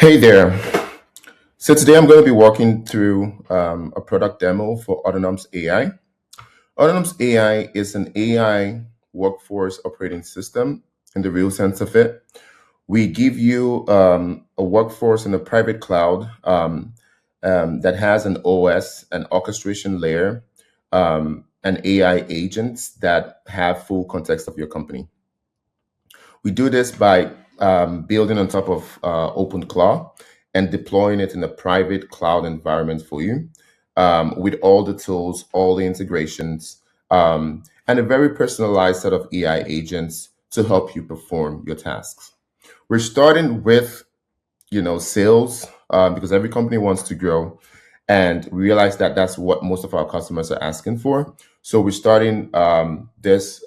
Hey there. So today I'm going to be walking through a product demo for Autonoms AI. Autonoms AI is an AI workforce operating system in the real sense of it. We give you a workforce in a private cloud that has an OS, an orchestration layer, and AI agents that have full context of your company. We do this by building on top of OpenClaw and deploying it in a private cloud environment for you with all the tools, all the integrations, and a very personalized set of AI agents to help you perform your tasks. We're starting with sales because every company wants to grow, and we realize that that's what most of our customers are asking for. So we're starting this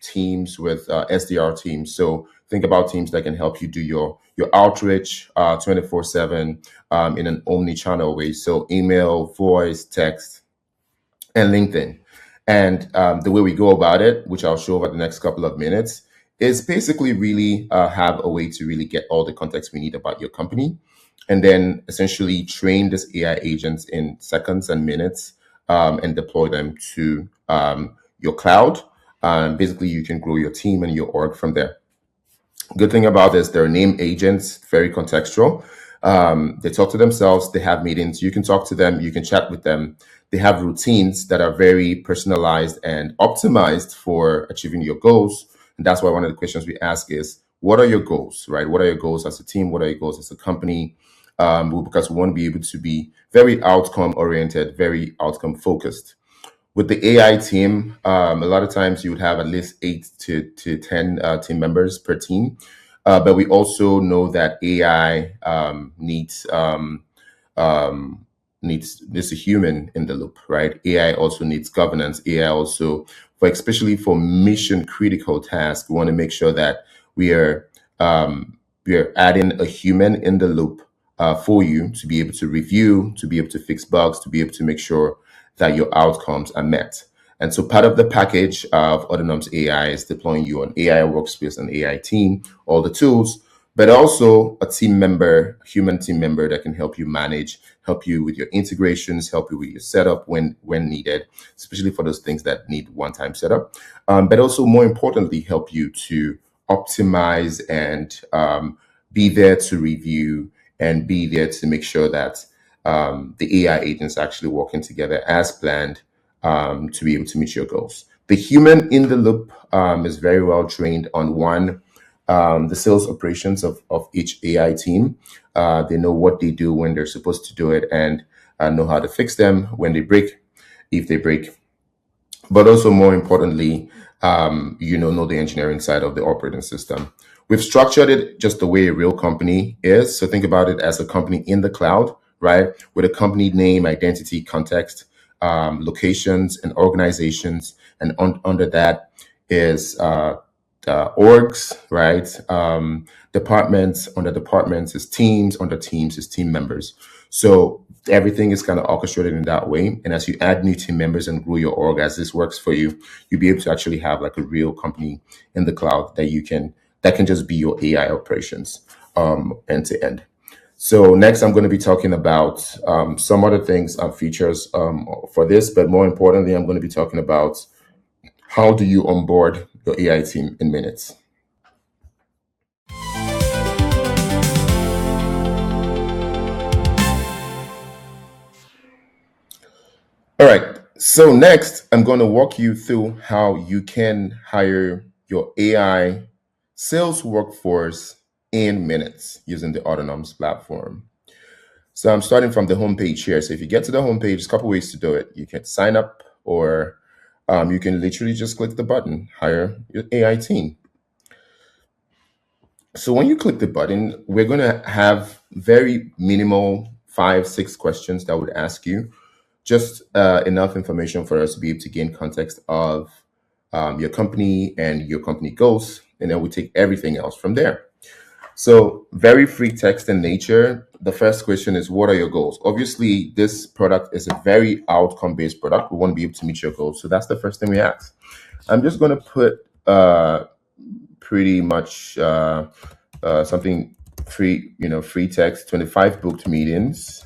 teams with SDR teams. So think about teams that can help you do your outreach 24/7 in an omni-channel way. So email, voice, text, and LinkedIn. And the way we go about it, which I'll show over the next couple of minutes, is basically really have a way to really get all the context we need about your company, and then essentially train this AI agents in seconds and minutes and deploy them to your cloud. Basically, you can grow your team and your org from there. Good thing about this, they're named agents, very contextual. They talk to themselves, they have meetings, you can talk to them, you can chat with them. They have routines that are very personalized and optimized for achieving your goals. And that's why one of the questions we ask is, what are your goals, right? What are your goals as a team? What are your goals as a company? Because we want to be able to be very outcome oriented, very outcome focused. With the AI team, a lot of times you would have at least 8 to 10 team members per team. But we also know that AI needs a human in the loop, right? AI also needs governance. AI also, especially for mission critical tasks, we want to make sure that we are adding a human in the loop for you to be able to review, to be able to fix bugs, to be able to make sure that your outcomes are met. And so part of the package of Autonoms AI is deploying you an AI workspace, an AI team, all the tools, but also a team member, a human team member that can help you manage, help you with your integrations, help you with your setup when needed, especially for those things that need one-time setup. But also more importantly, help you to optimize and be there to review and be there to make sure that the AI agents are actually working together as planned to be able to meet your goals. The human in the loop is very well trained on the sales operations of each AI team. They know what they do when they're supposed to do it, and know how to fix them when they break, if they break. But also more importantly, know the engineering side of the operating system. We've structured it just the way a real company is. So think about it as a company in the cloud, right? With a company name, identity, context, locations, and organizations. And under that is orgs, right? Departments, under departments is teams, under teams is team members. So everything is kind of orchestrated in that way. And as you add new team members and grow your org, as this works for you, you'll be able to actually have like a real company in the cloud that can just be your AI operations end to end. So next, I'm going to be talking about some other things, features for this, but more importantly, I'm going to be talking about how do you onboard your AI team in minutes. All right. So next, I'm going to walk you through how you can hire your AI sales workforce in minutes using the Autonoms platform. So I'm starting from the homepage here. So if you get to the homepage, there's a couple ways to do it. You can sign up, or you can literally just click the button, hire your AI team. So when you click the button, we're going to have very minimal 5-6 questions that would ask you, just enough information for us to be able to gain context of your company and your company goals, and then we take everything else from there. So very free text in nature. The first question is, what are your goals? Obviously, this product is a very outcome-based product. We want to be able to meet your goals. So that's the first thing we ask. I'm just going to put pretty much something free text, 25 booked meetings,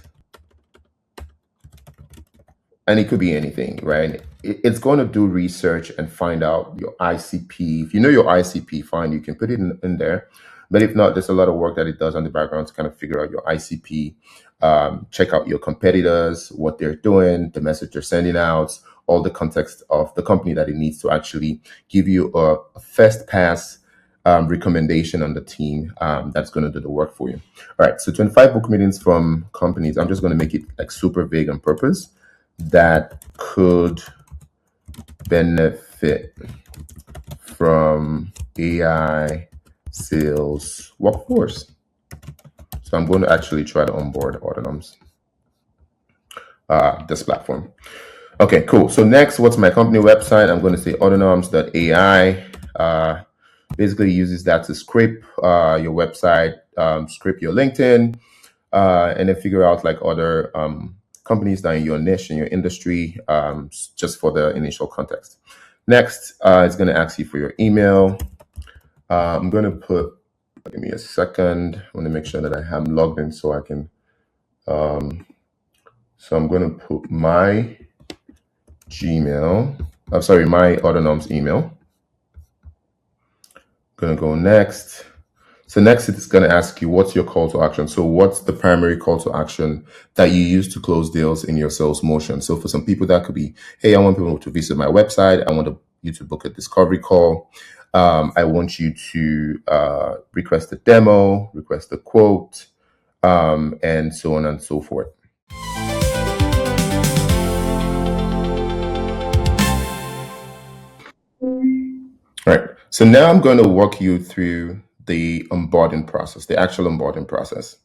and it could be anything, right? It's going to do research and find out your ICP. If you know your ICP, fine, you can put it in there. But if not, there's a lot of work that it does on the background to kind of figure out your ICP, check out your competitors, what they're doing, the message they're sending out, all the context of the company that it needs to actually give you a first pass recommendation on the team that's going to do the work for you. All right, so 25 book meetings from companies. I'm just going to make it like super vague on purpose that could benefit from AI sales workforce. So I'm going to actually try to onboard Autonoms, this platform. Okay, cool. So next, what's my company website? I'm going to say autonoms.ai. Basically uses that to scrape your website, scrape your LinkedIn, and then figure out like other companies that are in your niche, in your industry, just for the initial context. Next, it's going to ask you for your email. I'm going to put, give me a second. I want to make sure that I am logged in so I can, so I'm going to put my Gmail, I'm sorry, my Autonoms email. Going to go next. So next, it's going to ask you, what's your call to action? So what's the primary call to action that you use to close deals in your sales motion? So for some people, that could be, hey, I want people to visit my website. I want you to book a discovery call. I want you to request a demo, request a quote, and so on and so forth. All right. So now I'm going to walk you through the onboarding process, the actual onboarding process.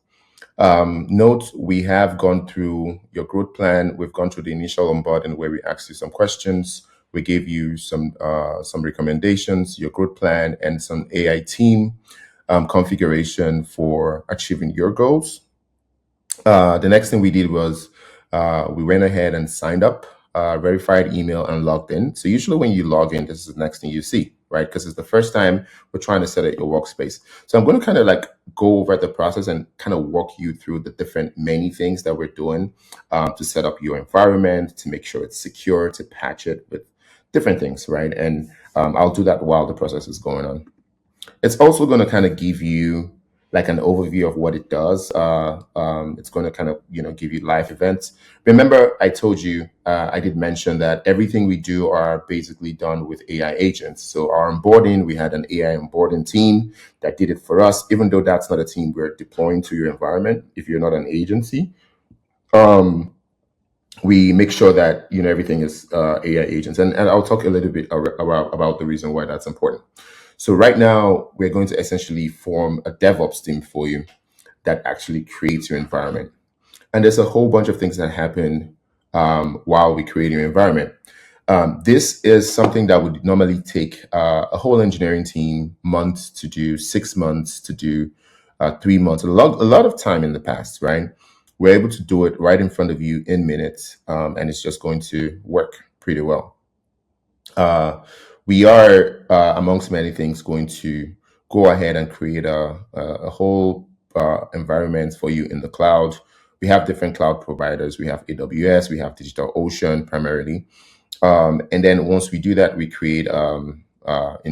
Note, we have gone through your growth plan. We've gone through the initial onboarding where we asked you some questions. We gave you some recommendations, your growth plan, and some AI team configuration for achieving your goals. The next thing we did was we went ahead and signed up, verified email, and logged in. So usually when you log in, this is the next thing you see, right? Because it's the first time we're trying to set up your workspace. So I'm going to kind of like go over the process and kind of walk you through the different many things that we're doing to set up your environment, to make sure it's secure, to patch it with different things, right? And I'll do that while the process is going on. It's also going to kind of give you like an overview of what it does. It's going to kind of, give you live events. Remember, I told you, I did mention that everything we do are basically done with AI agents. So our onboarding, we had an AI onboarding team that did it for us, even though that's not a team we're deploying to your environment if you're not an agency. We make sure that, everything is AI agents. And I'll talk a little bit about the reason why that's important. So right now, we're going to essentially form a DevOps team for you that actually creates your environment. And there's a whole bunch of things that happen while we create your environment. This is something that would normally take a whole engineering team months to do, 6 months to do, 3 months, a lot of time in the past, right? We're able to do it right in front of you in minutes, and it's just going to work pretty well. We are, amongst many things, going to go ahead and create a whole environment for you in the cloud. We have different cloud providers. We have AWS, we have DigitalOcean primarily. And then once we do that, we create in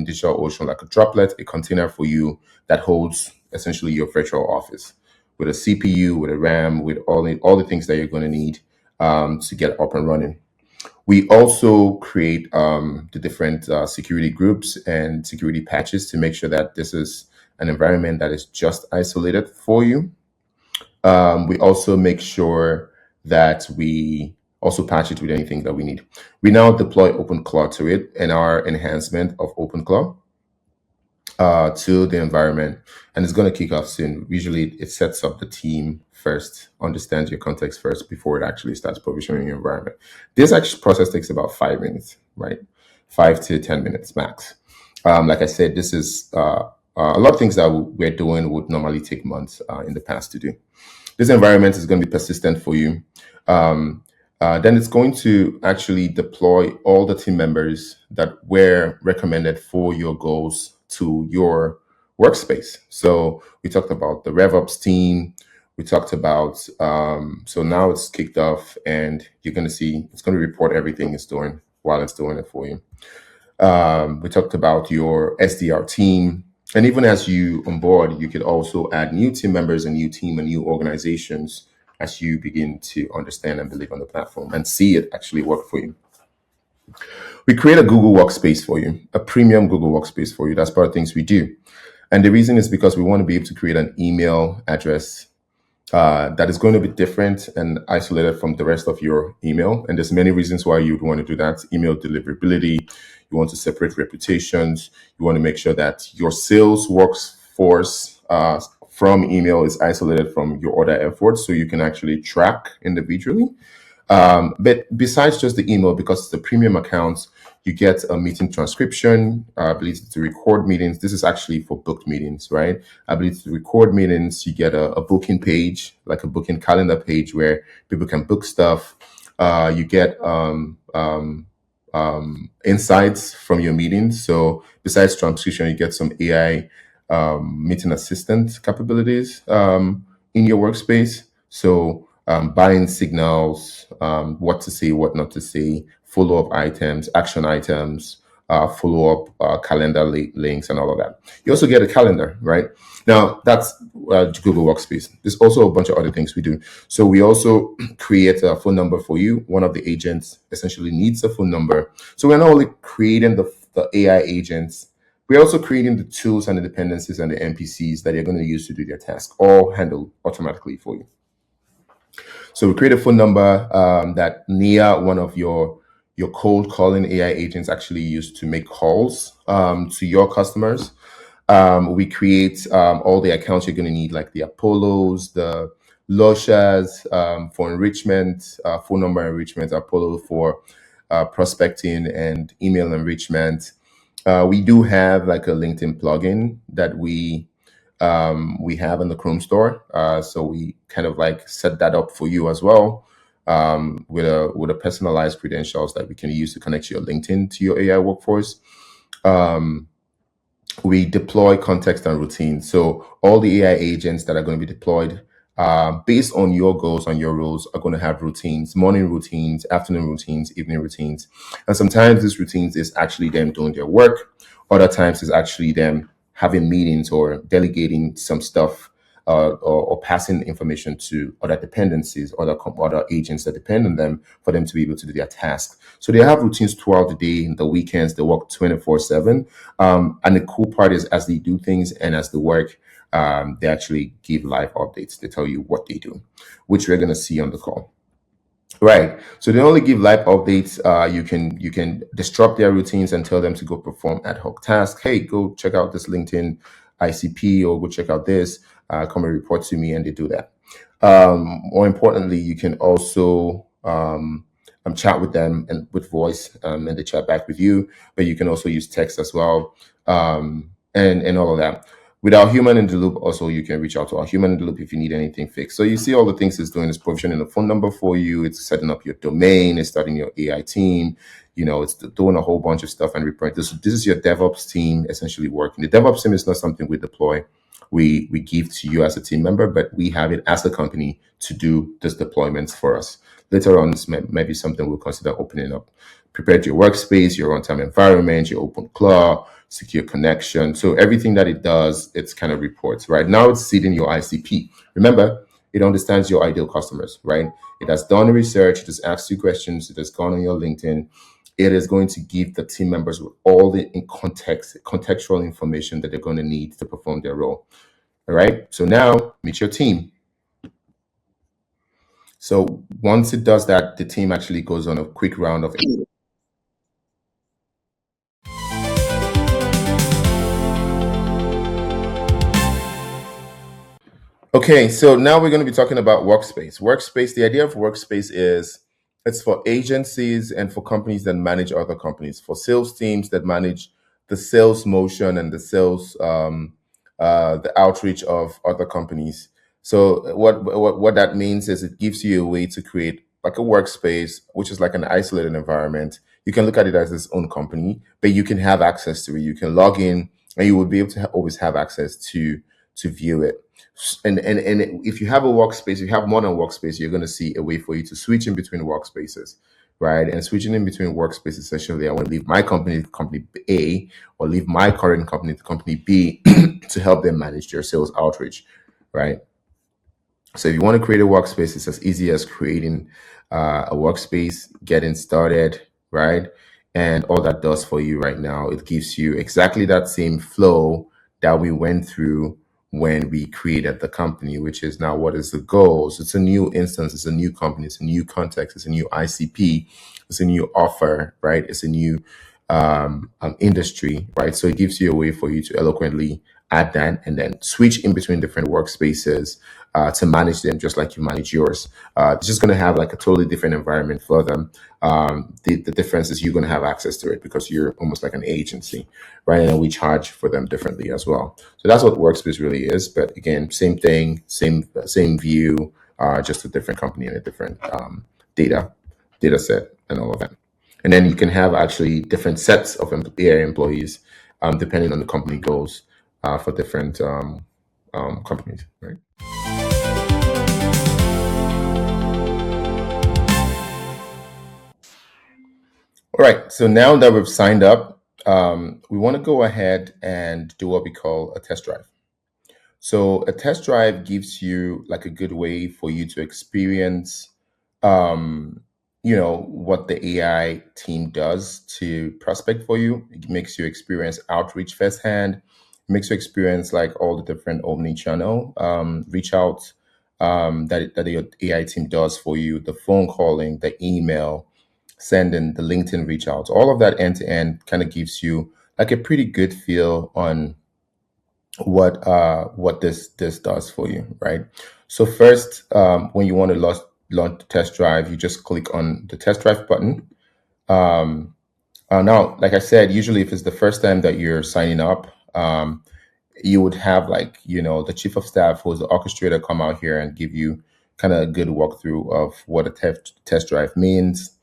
DigitalOcean like a droplet, a container for you that holds essentially your virtual office with a CPU, with a RAM, with all the things that you're going to need to get up and running. We also create the different security groups and security patches to make sure that this is an environment that is just isolated for you. We also make sure that we also patch it with anything that we need. We now deploy OpenClaw to it and our enhancement of OpenClaw to the environment, and it's going to kick off soon. Usually it sets up the team first, understands your context first before it actually starts provisioning your environment. This actually process takes about 5 minutes, right? 5 to 10 minutes max. Like I said, this is a lot of things that we're doing would normally take months in the past to do. This environment is going to be persistent for you. Then it's going to actually deploy all the team members that were recommended for your goals to your workspace. So we talked about the RevOps team. We talked about, so now it's kicked off and you're going to see, it's going to report everything it's doing while it's doing it for you. We talked about your SDR team. And even as you onboard, you could also add new team members and new team and new organizations as you begin to understand and believe on the platform and see it actually work for you. We create a Google Workspace for you, a premium Google Workspace for you. That's part of things we do. And the reason is because we want to be able to create an email address that is going to be different and isolated from the rest of your email. And there's many reasons why you'd want to do that. Email deliverability, you want to separate reputations, you want to make sure that your sales workforce from email is isolated from your other efforts so you can actually track individually. But besides just the email, because it's a premium account, you get a meeting transcription, ability to record meetings. This is actually for booked meetings, right? Ability to record meetings. You get a booking page, like a booking calendar page where people can book stuff. You get insights from your meetings. So besides transcription, you get some AI meeting assistant capabilities in your workspace. So buying signals, what to say, what not to say, follow-up items, action items, follow-up calendar links, and all of that. You also get a calendar, right? Now, that's Google Workspace. There's also a bunch of other things we do. So we also create a phone number for you. One of the agents essentially needs a phone number. So we're not only creating the AI agents, we're also creating the tools and the dependencies and the NPCs that you're going to use to do their task, all handled automatically for you. So we create a phone number that Nia, one of your cold calling AI agents, actually use to make calls to your customers. We create all the accounts you're going to need, like the Apollos, the Loshas for enrichment, phone number enrichment, Apollo for prospecting and email enrichment. We do have like a LinkedIn plugin that we have in the Chrome store. So we kind of like set that up for you as well with a personalized credentials that we can use to connect your LinkedIn to your AI workforce. We deploy context and routine. So all the AI agents that are going to be deployed based on your goals and your roles are going to have routines, morning routines, afternoon routines, evening routines. And sometimes these routines is actually them doing their work. Other times is actually them having meetings or delegating some stuff or passing information to other dependencies, other agents that depend on them for them to be able to do their tasks. So they have routines throughout the day, the weekends, they work 24/7. And the cool part is as they do things and as they work, they actually give live updates. They tell you what they do, which we're going to see on the call. Right. So they only give live updates. You can disrupt their routines and tell them to go perform ad hoc tasks. Hey, go check out this LinkedIn ICP or go check out this. Come and report to me, and they do that. More importantly, you can also chat with them and with voice, and they chat back with you. But you can also use text as well, and all of that. With our human in the loop, also you can reach out to our human in the loop if you need anything fixed. So you see all the things it's doing is provisioning a phone number for you. It's setting up your domain. It's starting your AI team. It's doing a whole bunch of stuff and report. This is your DevOps team essentially working. The DevOps team is not something we deploy. We give to you as a team member, but we have it as a company to do this deployments for us. Later on, this may be something we'll consider opening up. Prepare your workspace, your runtime environment, your open claw, secure connection. So everything that it does, it's kind of reports. Right now, it's seeding your ICP. Remember, it understands your ideal customers, right? It has done research. It has asked you questions. It has gone on your LinkedIn. It is going to give the team members with all the contextual information that they're going to need to perform their role. All right. So now meet your team. So once it does that, the team actually goes on a quick round of. Okay, so now we're going to be talking about workspace. Workspace, the idea of workspace is it's for agencies and for companies that manage other companies, for sales teams that manage the sales motion and the sales, the outreach of other companies. So what that means is it gives you a way to create like a workspace, which is like an isolated environment. You can look at it as its own company, but you can have access to it. You can log in and you will be able to always have access to view it. And if you have a workspace, if you have more than workspace, you're going to see a way for you to switch in between workspaces, right? And switching in between workspaces, essentially, I want to leave my company to company A, or leave my current company to company B to help them manage their sales outreach, right? So if you want to create a workspace, it's as easy as creating a workspace, getting started, right? And all that does for you right now, it gives you exactly that same flow that we went through when we created the company, which is now what is the goals. It's a new instance, it's a new company, it's a new context, it's a new ICP, it's a new offer, right? It's a new industry, right? So it gives you a way for you to eloquently add that and then switch in between different workspaces to manage them just like you manage yours. It's just going to have like a totally different environment for them. The difference is you're going to have access to it because you're almost like an agency, right? And then we charge for them differently as well. So that's what Workspace really is. But again, same thing, same view, just a different company and a different data set and all of that. And then you can have actually different sets of AI employees depending on the company goals for different companies, right? All right, so now that we've signed up, we want to go ahead and do what we call a test drive. So a test drive gives you like a good way for you to experience, what the AI team does to prospect for you. It makes you experience outreach firsthand. It makes you experience like all the different omni-channel reach out that your AI team does for you, the phone calling, the email, sending, the LinkedIn reach outs, all of that end to end kind of gives you like a pretty good feel on what this does for you, right? So first, when you want to launch the test drive, you just click on the test drive button. Now, like I said, usually if it's the first time that you're signing up, you would have like the chief of staff who's the orchestrator come out here and give you kind of a good walkthrough of what a test drive means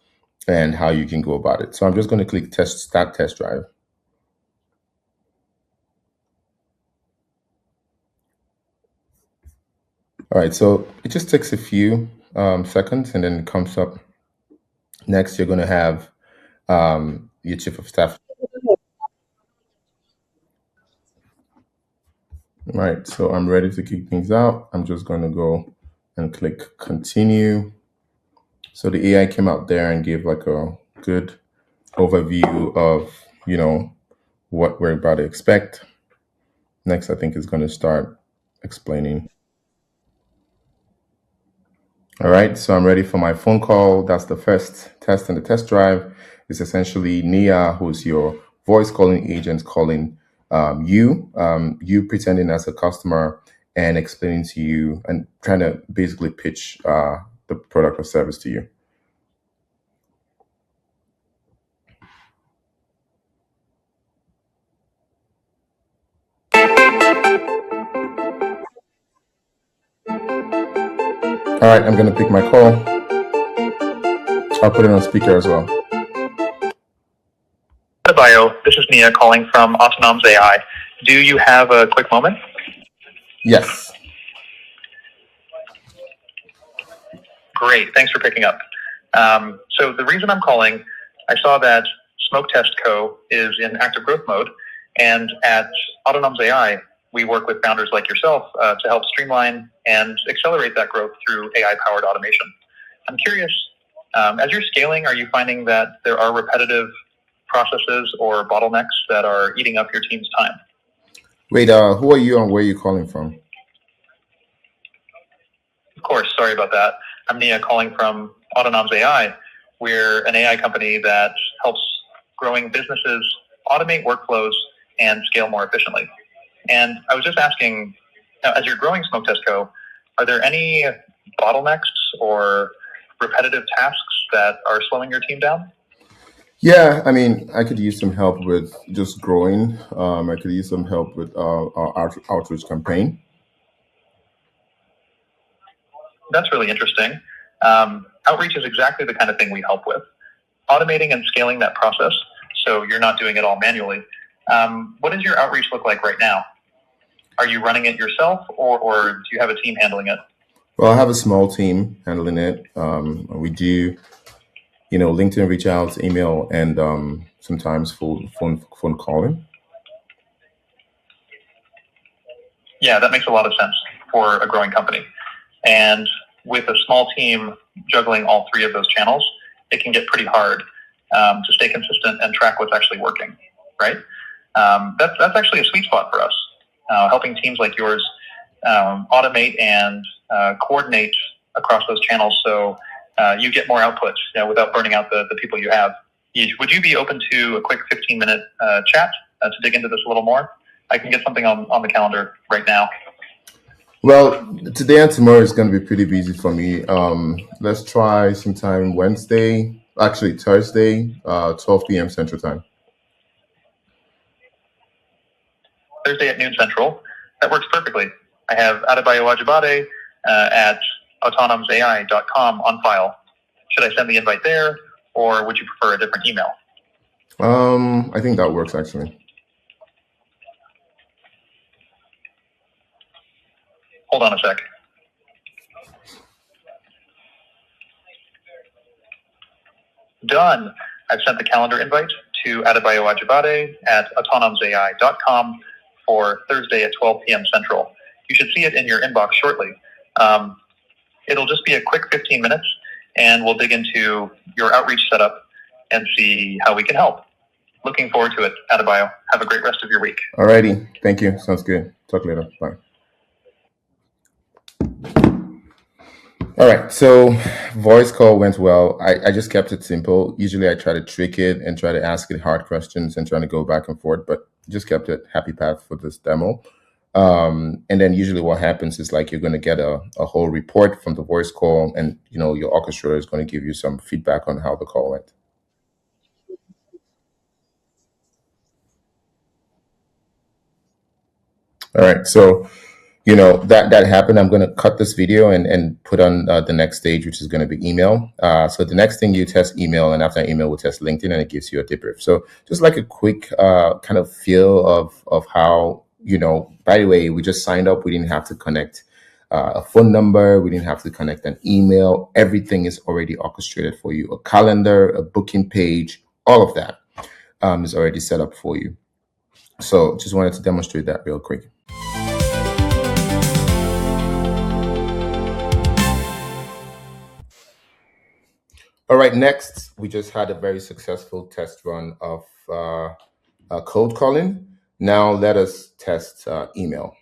and how you can go about it. So I'm just going to click start test drive. All right, so it just takes a few seconds and then it comes up. Next, you're going to have your chief of staff. All right, so I'm ready to kick things out. I'm just going to go and click continue. So the AI came out there and gave like a good overview of, what we're about to expect. Next, I think is going to start explaining. All right, so I'm ready for my phone call. That's the first test in the test drive. It's essentially Nia, who's your voice calling agent, calling you pretending as a customer and explaining to you and trying to basically pitch the product or service to you. All right, I'm going to pick my call. I'll put it on speaker as well. Bio, this is Nia calling from Autonoms AI. Do you have a quick moment? Yes. Great, thanks for picking up. So the reason I'm calling, I saw that Smoke Test Co. is in active growth mode, and at Autonoms AI, we work with founders like yourself to help streamline and accelerate that growth through AI-powered automation. I'm curious, as you're scaling, are you finding that there are repetitive processes or bottlenecks that are eating up your team's time? Wait, who are you and where are you calling from? Of course, sorry about that. I'm Nia calling from Autonoms AI. We're an AI company that helps growing businesses automate workflows and scale more efficiently. And I was just asking, as you're growing Smoke Test Co., are there any bottlenecks or repetitive tasks that are slowing your team down? Yeah, I mean, I could use some help with just growing. I could use some help with our outreach campaign. That's really interesting. Outreach is exactly the kind of thing we help with. Automating and scaling that process so you're not doing it all manually What does your outreach look like right now? Are you running it yourself, or do you have a team handling it? Well, I have a small team handling it. We do, LinkedIn reach outs, email, and sometimes phone calling. Yeah, that makes a lot of sense for a growing company. And with a small team juggling all three of those channels, it can get pretty hard to stay consistent and track what's actually working, right? That's actually a sweet spot for us, helping teams like yours automate and coordinate across those channels so you get more output without burning out the people you have. Would you be open to a quick 15-minute chat to dig into this a little more? I can get something on the calendar right now. Well, today and tomorrow is going to be pretty busy for me. Let's try sometime Wednesday, actually Thursday, 12 p.m. Central Time. Thursday at noon Central. That works perfectly. I have Adebayo Ajibade at autonomsai.com on file. Should I send the invite there, or would you prefer a different email? I think that works actually. Hold on a sec. Done. I've sent the calendar invite to Adebayo Ajibade at autonomsai.com for Thursday at 12 p.m. Central. You should see it in your inbox shortly. It'll just be a quick 15 minutes, and we'll dig into your outreach setup and see how we can help. Looking forward to it, Adebayo. Have a great rest of your week. Alrighty. Thank you. Sounds good. Talk later. Bye. All right, so voice call went well. I just kept it simple. Usually I try to trick it and try to ask it hard questions and trying to go back and forth, but just kept it happy path for this demo. And then usually what happens is like you're going to get a whole report from the voice call, and your orchestrator is going to give you some feedback on how the call went. All right, so that happened. I'm going to cut this video and put on the next stage, which is going to be email. So the next thing, you test email, and after email we'll test LinkedIn, and it gives you a debrief. So just like a quick kind of feel of how, by the way, we just signed up. We didn't have to connect a phone number. We didn't have to connect an email. Everything is already orchestrated for you. A calendar, a booking page, all of that is already set up for you. So just wanted to demonstrate that real quick. All right, next, we just had a very successful test run of cold calling. Now let us test email.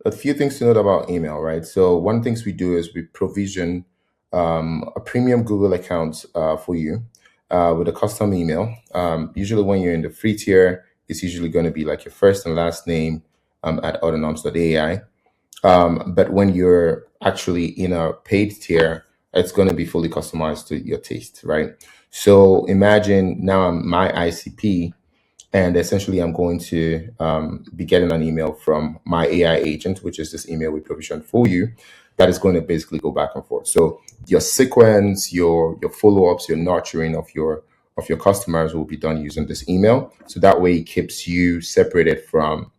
A few things to note about email, right? So one things we do is we provision a premium Google account for you with a custom email. Usually when you're in the free tier, it's usually going to be like your first and last name at autonoms.ai. But when you're actually in a paid tier, it's going to be fully customized to your taste, right? So imagine now I'm my ICP, and essentially I'm going to be getting an email from my AI agent, which is this email we provisioned for you, that is going to basically go back and forth. So your sequence, your follow-ups, your nurturing of your customers will be done using this email. So that way it keeps you separated from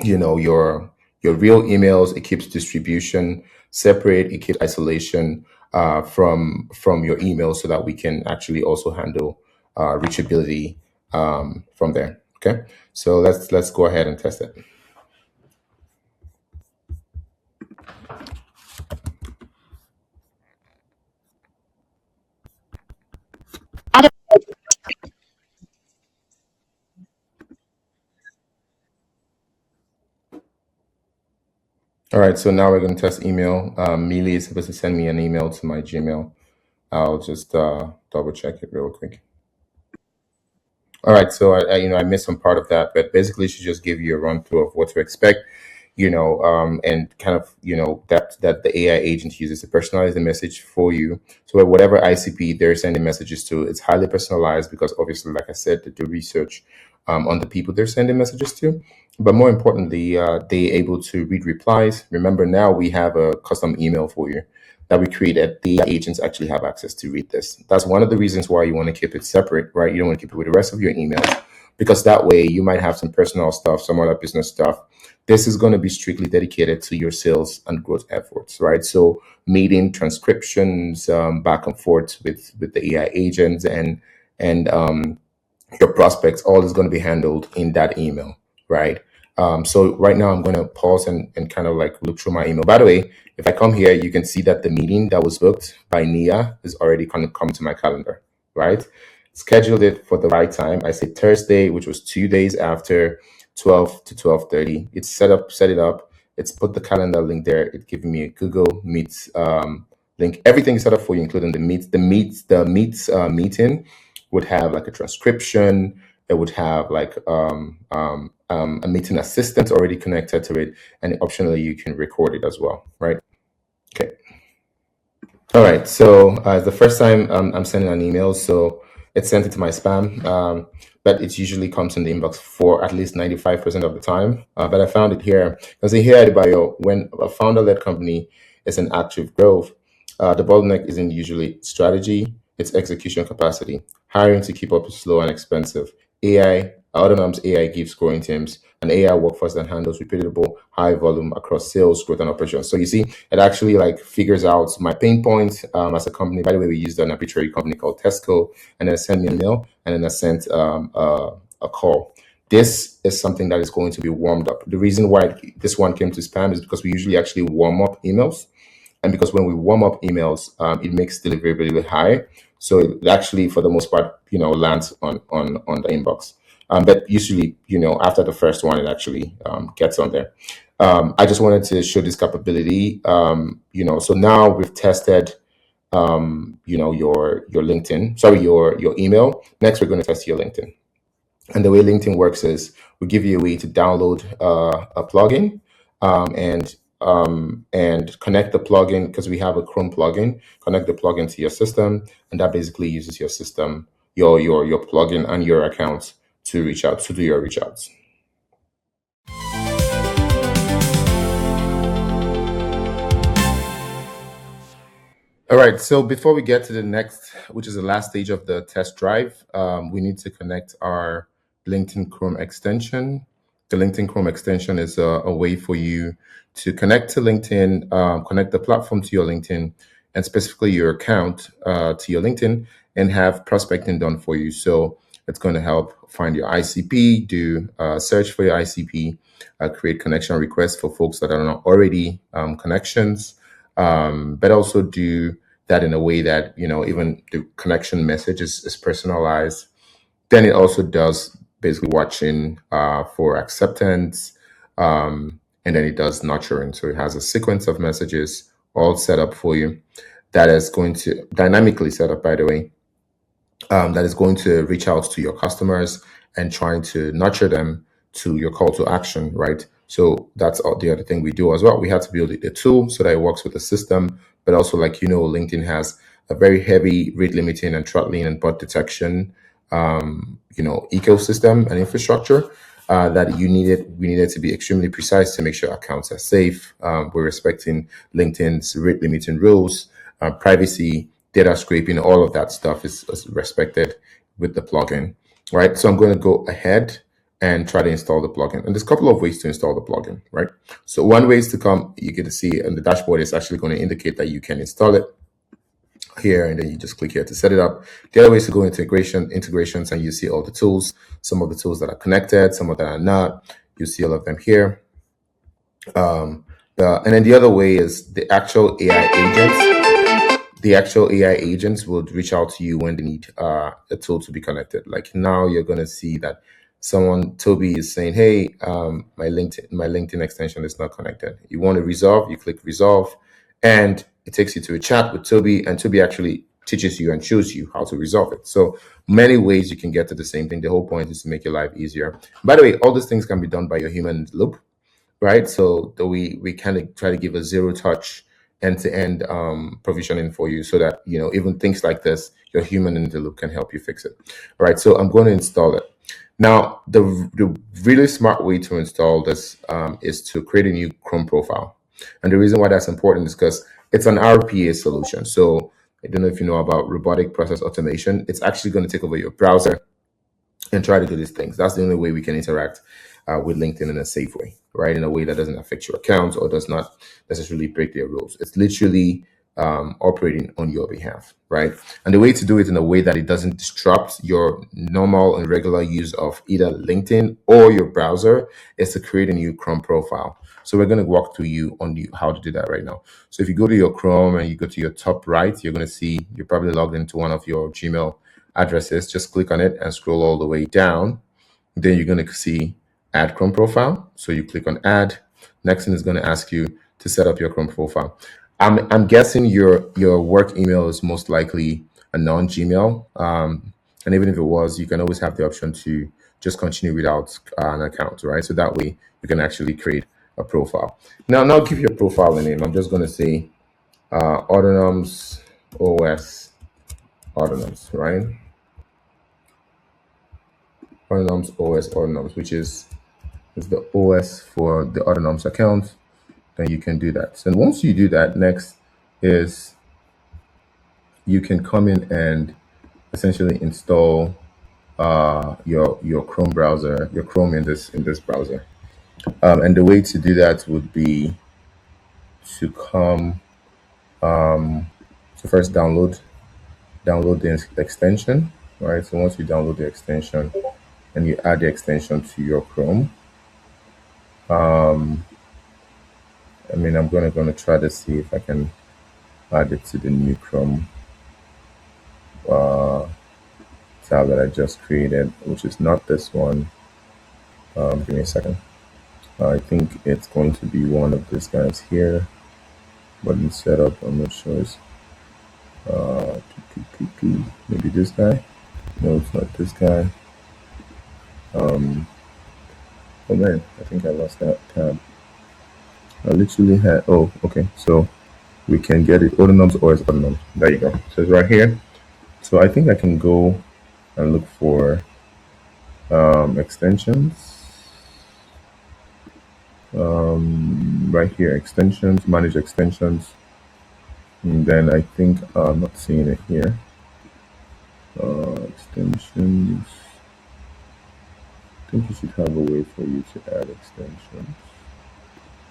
your real emails. It keeps distribution separate. It keeps isolation from your email, so that we can actually also handle reachability from there. Okay, so let's go ahead and test it. All right, so now we're going to test email. Mealy is supposed to send me an email to my Gmail. I'll just double check it real quick. All right, so I missed some part of that, but basically she just gave you a run through of what to expect, and kind of that the AI agent uses to personalize the message for you. So whatever ICP they're sending messages to, it's highly personalized, because obviously, like I said, they do research on the people they're sending messages to. But more importantly, they're able to read replies. Remember, now we have a custom email for you that we created. The agents actually have access to read this. That's one of the reasons why you want to keep it separate, right? You don't want to keep it with the rest of your emails. because that way you might have some personal stuff, some other business stuff. This is going to be strictly dedicated to your sales and growth efforts, right? So meeting transcriptions, back and forth with the AI agents and your prospects, all is going to be handled in that email, right? So right now I'm going to pause and kind of like look through my email. By the way, if I come here, you can see that the meeting that was booked by Nia is already going to come to my calendar, right? Scheduled it for the right time. I say Thursday, which was 2 days after 12 to 12:30. It's set it up. It's put the calendar link there. It's giving me a Google Meet link. Everything is set up for you, including the meeting would have like a transcription. It would have like a meeting assistant already connected to it, and optionally you can record it as well, right? Okay. All right. So it's the first time I'm sending an email, so it's sent into my spam, but it usually comes in the inbox for at least 95% of the time. But I found it here because here at Bio, when a founder-led company is in active growth, the bottleneck isn't usually strategy; it's execution capacity. Hiring to keep up is slow and expensive. AI, Autonoms AI gives growing teams an AI workforce that handles repeatable high volume across sales, growth, and operations. So you see, it actually like figures out my pain point as a company. By the way, we used an arbitrary company called Tesco, and then it sent me a mail, and then I sent a call. This is something that is going to be warmed up. The reason why this one came to spam is because we usually actually warm up emails. And because when we warm up emails, it makes deliverability high. So it actually, for the most part, lands on the inbox. But usually, after the first one, it actually gets on there. I just wanted to show this capability. So now we've tested, your LinkedIn, sorry, your email. Next, we're going to test your LinkedIn. And the way LinkedIn works is we give you a way to download a plugin and connect the plugin, because we have a Chrome plugin. Connect the plugin to your system, and that basically uses your system, your plugin and your account to reach out to do your reach outs. All right. So before we get to the next, which is the last stage of the test drive, we need to connect our LinkedIn Chrome extension. The LinkedIn Chrome extension is a way for you to connect to LinkedIn, connect the platform to your LinkedIn, and specifically your account to your LinkedIn, and have prospecting done for you. So it's going to help find your ICP, do search for your ICP, create connection requests for folks that are not already connections, but also do that in a way that, even the connection message is personalized. Then it also does basically watching for acceptance, and then it does nurturing. So it has a sequence of messages all set up for you that is going to dynamically set up, by the way, that is going to reach out to your customers and trying to nurture them to your call to action, right? So that's the other thing we do as well. We have to build a tool so that it works with the system, but also, like, LinkedIn has a very heavy rate limiting and throttling and bot detection, ecosystem and infrastructure that we needed to be extremely precise to make sure accounts are safe. We're respecting LinkedIn's rate limiting rules, privacy, data scraping, all of that stuff is respected with the plugin, right? So I'm going to go ahead and try to install the plugin. And there's a couple of ways to install the plugin, right? So one way is to come, you get to see, and the dashboard is actually going to indicate that you can install it here, and then you just click here to set it up. The other way is to go into integrations, and you see all the tools, some of the tools that are connected, some of that are not. You see all of them here. And then the other way is the actual AI agents. The actual AI agents will reach out to you when they need a tool to be connected. Like now, you're going to see that Toby is saying, "Hey, my LinkedIn extension is not connected." You want to resolve? You click resolve, and it takes you to a chat with Toby, and Toby actually teaches you and shows you how to resolve it. So many ways you can get to the same thing. The whole point is to make your life easier. By the way, all these things can be done by your human in the loop, right? So we kind of try to give a zero touch end-to-end provisioning for you, so that even things like this, your human in the loop can help you fix it. All right, so I'm going to install it now. The really smart way to install this is to create a new Chrome profile, and the reason why that's important is because it's an RPA solution. So I don't know if you know about robotic process automation. It's actually going to take over your browser, and try to do these things. That's the only way we can interact with LinkedIn in a safe way, right? In a way that doesn't affect your account or does not necessarily break their rules. It's literally operating on your behalf, right? And the way to do it in a way that it doesn't disrupt your normal and regular use of either LinkedIn or your browser is to create a new Chrome profile. So we're going to walk through you on how to do that right now. So if you go to your Chrome and you go to your top right, you're going to see you're probably logged into one of your Gmail addresses. Just click on it and scroll all the way down. Then you're going to see add Chrome profile. So you click on add. Next thing is going to ask you to set up your Chrome profile. I'm guessing your work email is most likely a non-Gmail. And even if it was, you can always have the option to just continue without an account, right? So that way you can actually create a profile. Now, I'll give you a profile name. I'm just going to say Autonoms OS Autonoms, right? Autonoms OS Autonoms, which is the OS for the Autonoms account. Then you can do that. So once you do that, next is you can come in and essentially install your Chrome browser, your Chrome in this browser. And the way to do that would be to come so first download the extension, right? So once you download the extension and you add the extension to your Chrome, I mean, I'm gonna try to see if I can add it to the new Chrome tab that I just created, which is not this one. Give me a second. I think it's going to be one of these guys here, but in setup, I'm not sure. It's maybe this guy. No, it's not this guy. Oh man, I think I lost that tab. I literally had. Oh, okay. So we can get it. Autonoms or autonoms. There you go. So it's right here. So I think I can go and look for extensions. Right here, extensions, manage extensions. And then I think I'm not seeing it here. Extensions. I think you should have a way for you to add extensions,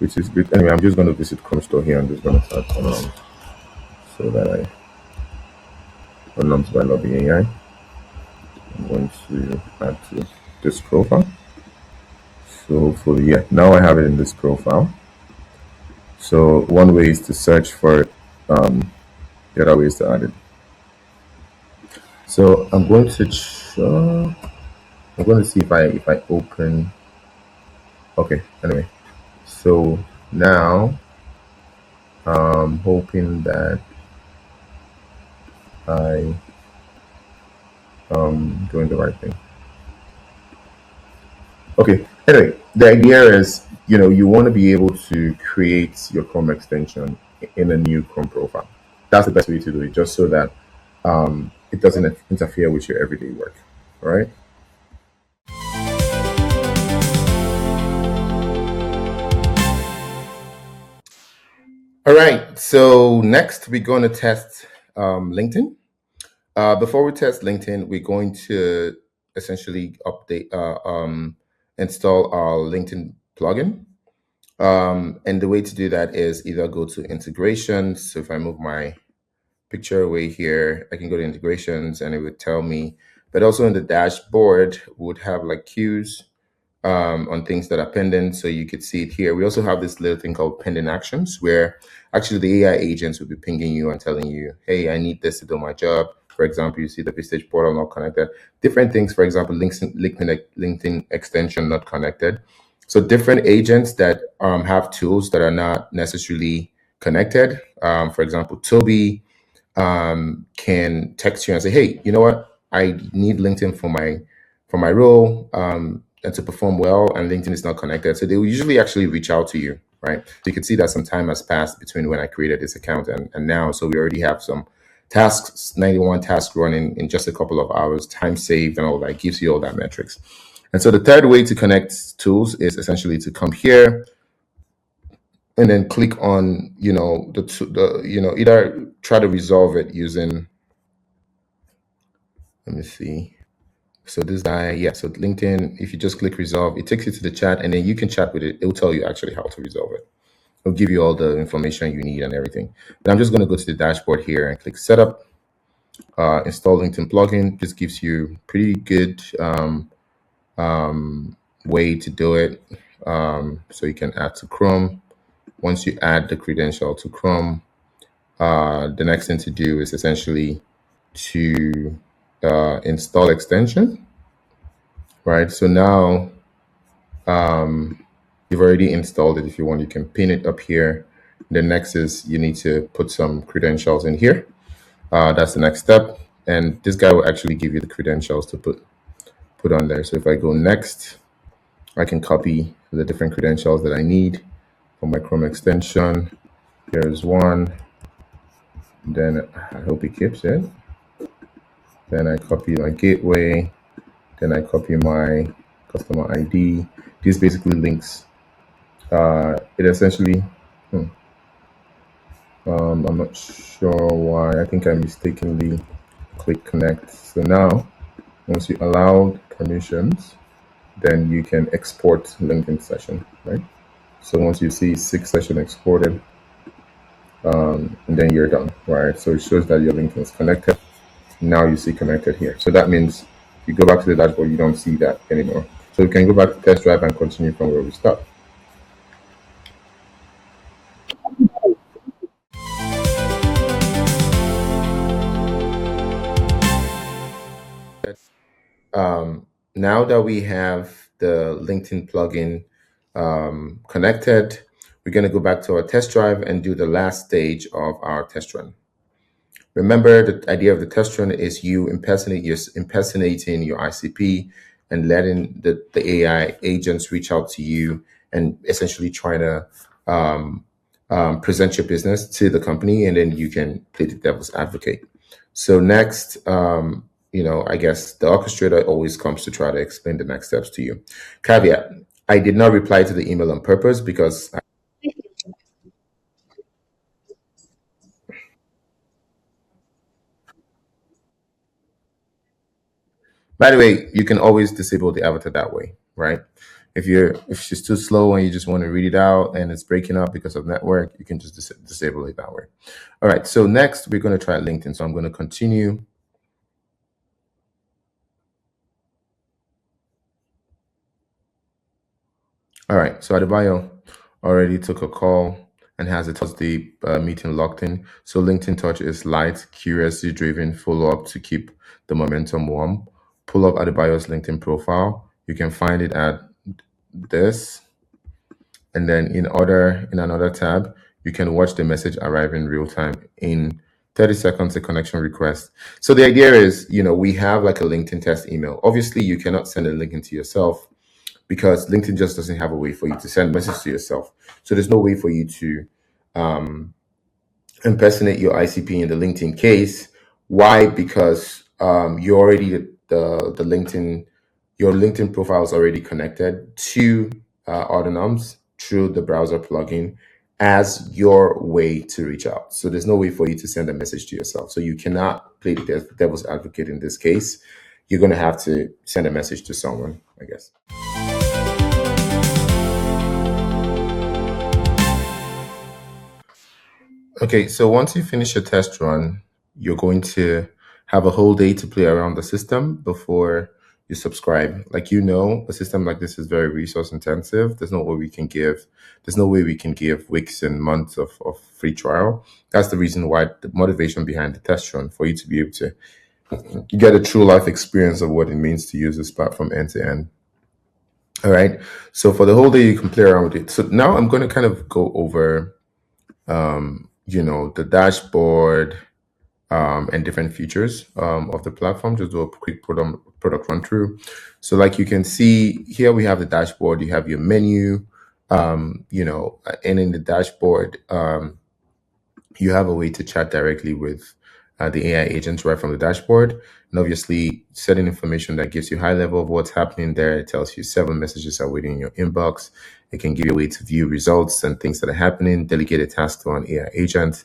which is good. Anyway, I'm just going to visit Chrome Store here. I'm just going to start so that I Autonoms by Lobby AI. I'm going to add to this profile. So hopefully, yeah, now I have it in this profile. So one way is to search for it. The other way is to add it. So I'm going to I'm going to see if I open. Okay. Anyway, so now I'm hoping that I am doing the right thing. Okay. Anyway, the idea is, you want to be able to create your Chrome extension in a new Chrome profile. That's the best way to do it, just so that it doesn't interfere with your everyday work. All right. All right. So next, we're going to test LinkedIn. Before we test LinkedIn, we're going to essentially install our LinkedIn plugin. And the way to do that is either go to integrations. So if I move my picture away here, I can go to integrations and it would tell me, but also in the dashboard would have like queues on things that are pending. So you could see it here. We also have this little thing called pending actions, where actually the AI agents will be pinging you and telling you, hey, I need this to do my job. For example, you see the Vistage portal not connected. Different things, for example, LinkedIn extension not connected. So different agents that have tools that are not necessarily connected. For example, Toby can text you and say, hey, you know what? I need LinkedIn for my role and to perform well, and LinkedIn is not connected. So they will usually actually reach out to you, right? So you can see that some time has passed between when I created this account and now. So we already have some tasks, 91 tasks running in just a couple of hours, time saved and all that. It gives you all that metrics. And so the third way to connect tools is essentially to come here and then click on, either try to resolve it using, let me see. So this guy, yeah, so LinkedIn, if you just click resolve, it takes you to the chat and then you can chat with it. It'll tell you actually how to resolve it. It'll give you all the information you need and everything. But I'm just going to go to the dashboard here and click setup, install LinkedIn plugin. This gives you pretty good way to do it. So you can add to Chrome. Once you add the credential to Chrome, the next thing to do is essentially to install extension, right? So now you've already installed it. If you want, you can pin it up here. The next is you need to put some credentials in here. That's the next step. And this guy will actually give you the credentials to put on there. So if I go next, I can copy the different credentials that I need for my Chrome extension. Here's one. Then I hope it keeps it. Then I copy my gateway. Then I copy my customer ID. This basically links. It essentially, I'm not sure why. I think I mistakenly clicked connect. So now, once you allow permissions, then you can export LinkedIn session, right? So once you see 6 session exported, and then you're done, right? So it shows that your LinkedIn is connected. Now you see connected here. So that means if you go back to the dashboard, you don't see that anymore. So you can go back to test drive and continue from where we start. Now that we have the LinkedIn plugin connected, we're going to go back to our test drive and do the last stage of our test run. Remember, the idea of the test run is you impersonating your ICP and letting the AI agents reach out to you and essentially trying to present your business to the company, and then you can play the devil's advocate. So next, I guess the orchestrator always comes to try to explain the next steps to you. Caveat, I did not reply to the email on purpose because by the way, you can always disable the avatar that way, right? If she's too slow and you just want to read it out and it's breaking up because of network, you can just disable it that way. All right. So next we're going to try LinkedIn. So I'm going to continue. All right. So Adebayo already took a call and has the meeting locked in. So LinkedIn Touch is light, curiosity driven follow up to keep the momentum warm. Pull up Adebayo's LinkedIn profile. You can find it at this. And then in another tab, you can watch the message arrive in real time in 30 seconds, a connection request. So the idea is, we have like a LinkedIn test email. Obviously, you cannot send a link into yourself because LinkedIn just doesn't have a way for you to send message to yourself. So there's no way for you to impersonate your ICP in the LinkedIn case. Why? Because you already the LinkedIn, your LinkedIn profile is already connected to Autonoms through the browser plugin as your way to reach out. So there's no way for you to send a message to yourself. So you cannot play the devil's advocate in this case. You're going to have to send a message to someone, I guess. Okay, so once you finish your test run, you're going to have a whole day to play around the system before you subscribe. Like, a system like this is very resource intensive. There's no way we can give weeks and months of free trial. That's the reason why the motivation behind the test run, for you to be able to get a true life experience of what it means to use this platform end to end. All right. So for the whole day, you can play around with it. So now I'm going to kind of go over the dashboard and different features of the platform. Just do a quick product run through. So like you can see here, we have the dashboard. You have your menu, and in the dashboard, you have a way to chat directly with the AI agents right from the dashboard. And obviously, setting information that gives you high level of what's happening there. It tells you 7 messages are waiting in your inbox. It can give you a way to view results and things that are happening, delegate a task to an AI agent.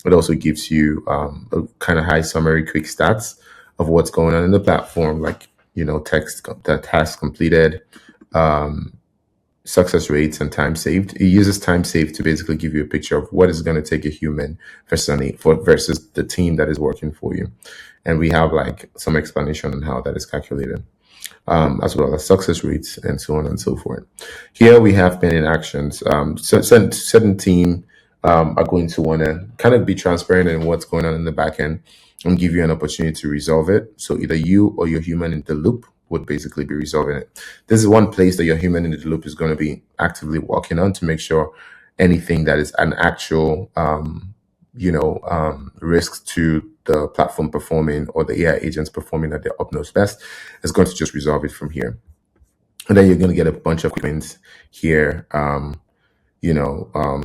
It also gives you a kind of high summary, quick stats of what's going on in the platform, like text, the task completed, success rates, and time saved. It uses time saved to basically give you a picture of what is going to take a human versus the team that is working for you. And we have like some explanation on how that is calculated, as well as success rates and so on and so forth. Here we have pending actions. Certain team are going to want to kind of be transparent in what's going on in the back end and give you an opportunity to resolve it. So either you or your human in the loop would basically be resolving it. This is one place that your human in the loop is going to be actively working on to make sure anything that is an actual risk to the platform performing or the AI agents performing at their utmost best is going to just resolve it from here. And then you're going to get a bunch of comments here.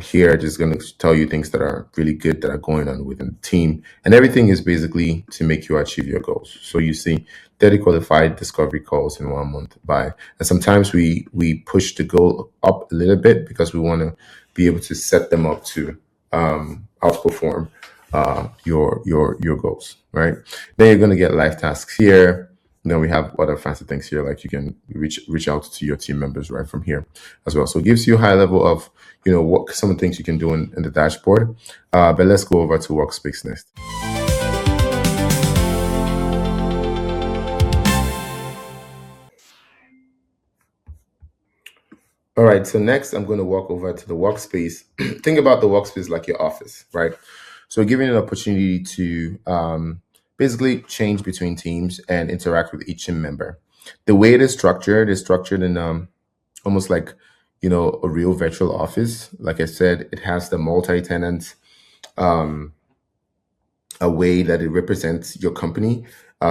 Here just going to tell you things that are really good that are going on within the team, and everything is basically to make you achieve your goals. So you see 30 qualified discovery calls in 1 month by, and sometimes we push the goal up a little bit because we want to be able to set them up to outperform your goals, right? Then you're going to get live tasks here. Then we have other fancy things here, like you can reach out to your team members right from here as well. So it gives you a high level of, what some of the things you can do in the dashboard. But let's go over to Workspace next. All right, so next I'm going to walk over to the Workspace. Think about the Workspace like your office, right? So giving an opportunity to basically change between teams and interact with each team member. The way it is structured in almost like a real virtual office. Like I said, it has the multi-tenant a way that it represents your company.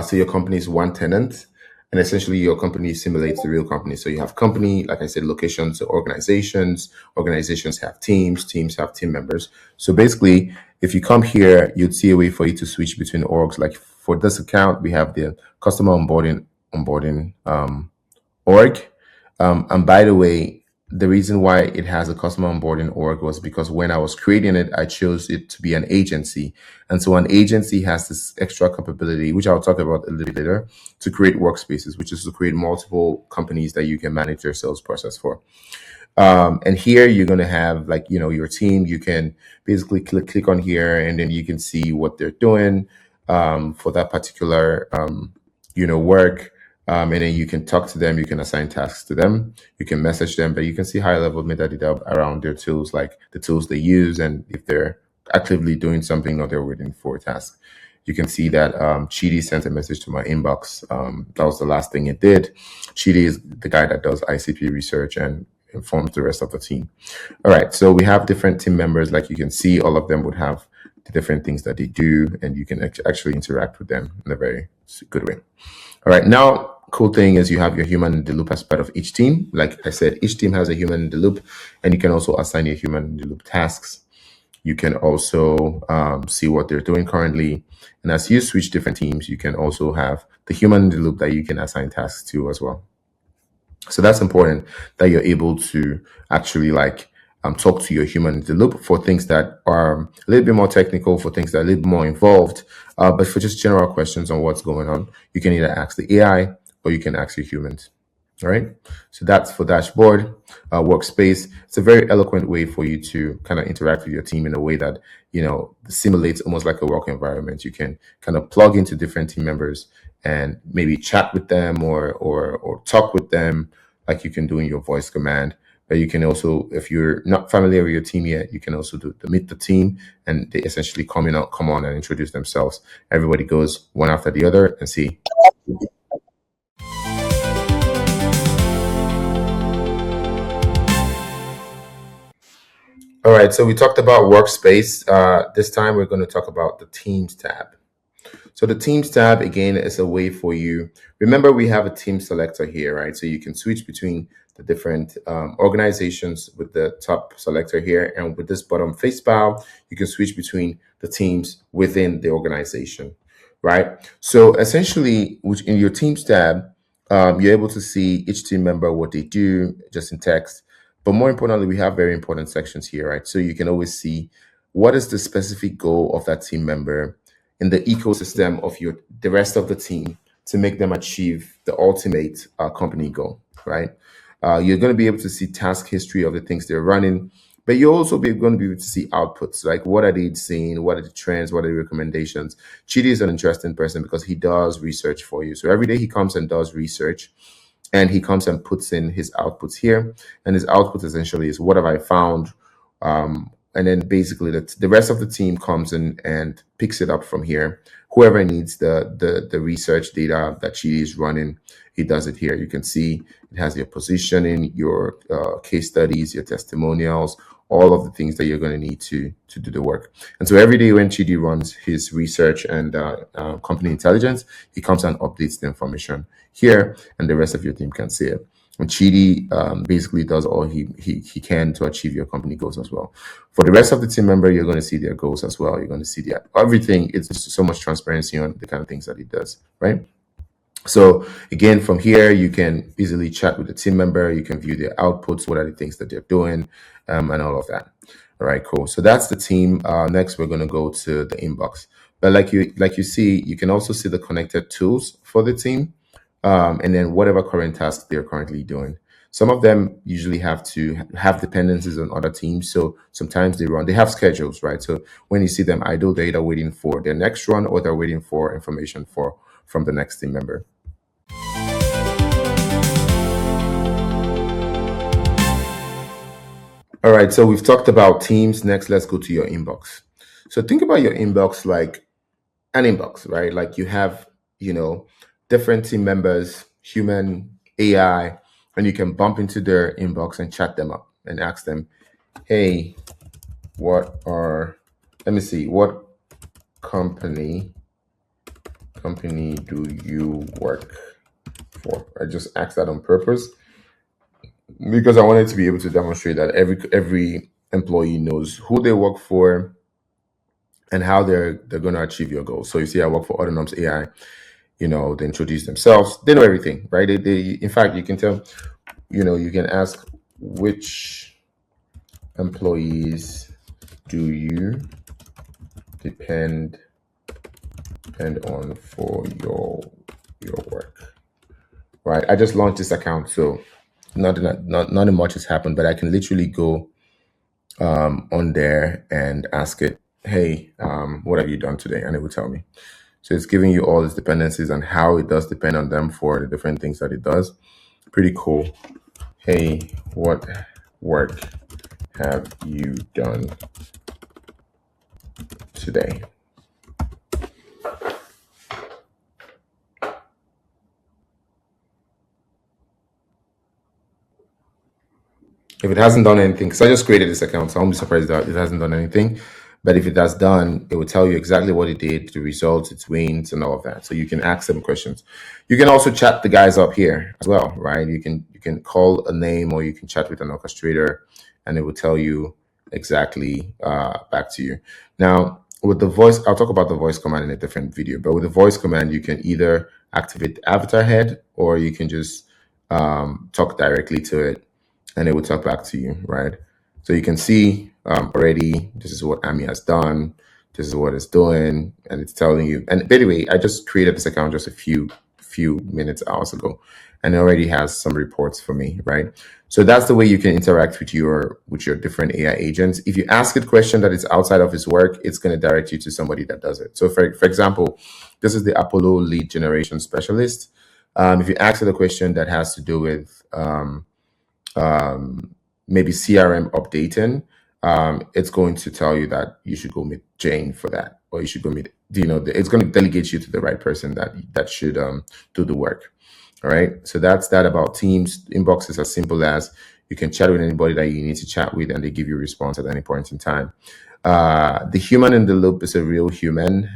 So your company is one tenant, and essentially your company simulates the real company. So you have company, like I said, locations, organizations have teams have team members. So basically, if you come here, you'd see a way for you to switch between orgs. Like for this account, we have the customer onboarding org. And by the way, the reason why it has a customer onboarding org was because when I was creating it, I chose it to be an agency. And so an agency has this extra capability, which I'll talk about a little bit later, to create workspaces, which is to create multiple companies that you can manage your sales process for. And here you're going to have like, your team. You can basically click on here, and then you can see what they're doing for that particular, work. And then you can talk to them, you can assign tasks to them, you can message them, but you can see high level metadata around their tools, like the tools they use, and if they're actively doing something or they're waiting for a task. You can see that Chidi sent a message to my inbox. That was the last thing it did. Chidi is the guy that does ICP research and informs the rest of the team. All right, so we have different team members. Like you can see, all of them would have the different things that they do, and you can actually interact with them in a very good way. All right, now, cool thing is you have your human in the loop as part of each team. Like I said, each team has a human in the loop, and you can also assign your human in the loop tasks. You can also see what they're doing currently. And as you switch different teams, you can also have the human in the loop that you can assign tasks to as well. So that's important, that you're able to actually talk to your human in the loop for things that are a little bit more technical, for things that are a little bit more involved. But for just general questions on what's going on, you can either ask the AI or you can ask your humans. All right. So that's for dashboard, workspace. It's a very eloquent way for you to kind of interact with your team in a way that, simulates almost like a work environment. You can kind of plug into different team members and maybe chat with them or talk with them like you can do in your voice command. But you can also, if you're not familiar with your team yet, you can also do the meet the team, and they essentially come on and introduce themselves. Everybody goes one after the other and see. All right, so we talked about workspace. This time we're going to talk about the Teams tab. So the Teams tab, again, is a way for you. Remember, we have a team selector here, right? So you can switch between the different organizations with the top selector here. And with this bottom face bar, you can switch between the teams within the organization, right? So essentially, in your Teams tab, you're able to see each team member, what they do, just in text. But more importantly, we have very important sections here, right? So you can always see what is the specific goal of that team member in the ecosystem of the rest of the team. to make them achieve the ultimate company goal, right? You're going to be able to see task history of the things they're running, but you're also going to be able to see outputs, like what are they seeing, what are the trends, what are the recommendations. Chidi is an interesting person because he does research for you. So every day he comes and does research, and he comes and puts in his outputs here, and his output essentially is what have I found, and then basically the rest of the team comes in and picks it up from here. Whoever needs the research data that she is running, he does it here. You can see it has your positioning, your case studies, your testimonials, all of the things that you're going to need to do the work. And so every day when Chidi runs his research and company intelligence, he comes and updates the information here, and the rest of your team can see it. And Chidi basically does all he can to achieve your company goals as well. For the rest of the team member, you're going to see their goals as well. You're going to see everything. It's just so much transparency on the kind of things that he does, right? So again, from here, you can easily chat with the team member. You can view their outputs, what are the things that they're doing, and all of that. All right, cool. So that's the team. Next, we're going to go to the inbox. But like you see, you can also see the connected tools for the team, and then whatever current tasks they're currently doing. Some of them usually have to have dependencies on other teams. So sometimes they have schedules, right? So when you see them idle, they're either waiting for their next run or they're waiting for information from the next team member. All right, so we've talked about teams. Next, let's go to your inbox. So think about your inbox like an inbox, right? Like you have, different team members, human, AI, and you can bump into their inbox and chat them up and ask them, hey, what company do you work for? I just asked that on purpose because I wanted to be able to demonstrate that every employee knows who they work for and how they're going to achieve your goals. So you see, I work for Autonoms AI. They introduce themselves. They know everything, right? In fact, you can tell. You can ask which employees do you depend on for your work, right? I just launched this account, so nothing much has happened, but I can literally go on there and ask it, hey, what have you done today? And it will tell me. So it's giving you all its dependencies and how it does depend on them for the different things that it does. Pretty cool. Hey, what work have you done today? If it hasn't done anything, because I just created this account, so I'm surprised that it hasn't done anything. But if it has done, it will tell you exactly what it did, the results, its wins, and all of that. So you can ask them questions. You can also chat the guys up here as well, right? You can call a name or you can chat with an orchestrator, and it will tell you exactly back to you. Now, with the voice, I'll talk about the voice command in a different video. But with the voice command, you can either activate the avatar head or you can just talk directly to it, and it will talk back to you, right? So you can see already, this is what Ami has done. This is what it's doing, and it's telling you. And by the way, I just created this account just a few hours ago, and it already has some reports for me, right? So that's the way you can interact with your different AI agents. If you ask it a question that is outside of his work, it's going to direct you to somebody that does it. So for example, this is the Apollo lead generation specialist. If you ask it a question that has to do with maybe CRM updating, it's going to tell you that you should go meet Jane for that, or you should go meet, it's going to delegate you to the right person that should do the work. All right. So that's that about Teams. Inbox is as simple as you can chat with anybody that you need to chat with, and they give you a response at any point in time. The human in the loop is a real human.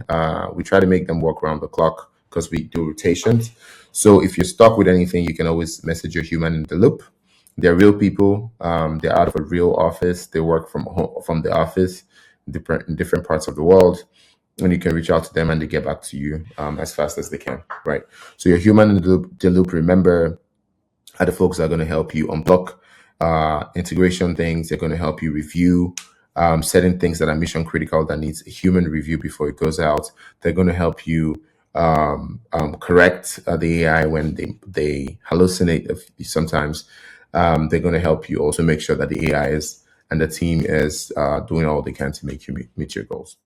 We try to make them work around the clock because we do rotations. So if you're stuck with anything, you can always message your human in the loop. They're real people. They're out of a real office. They work from home, from the office, in different parts of the world. And you can reach out to them and they get back to you as fast as they can, right? So your human in the loop, remember, are the folks that are going to help you unblock integration things. They're going to help you review certain things that are mission critical that needs a human review before it goes out. They're going to help you correct the AI when they hallucinate. Sometimes they're going to help you also make sure that the AI is and the team is doing all they can to make you meet your goals.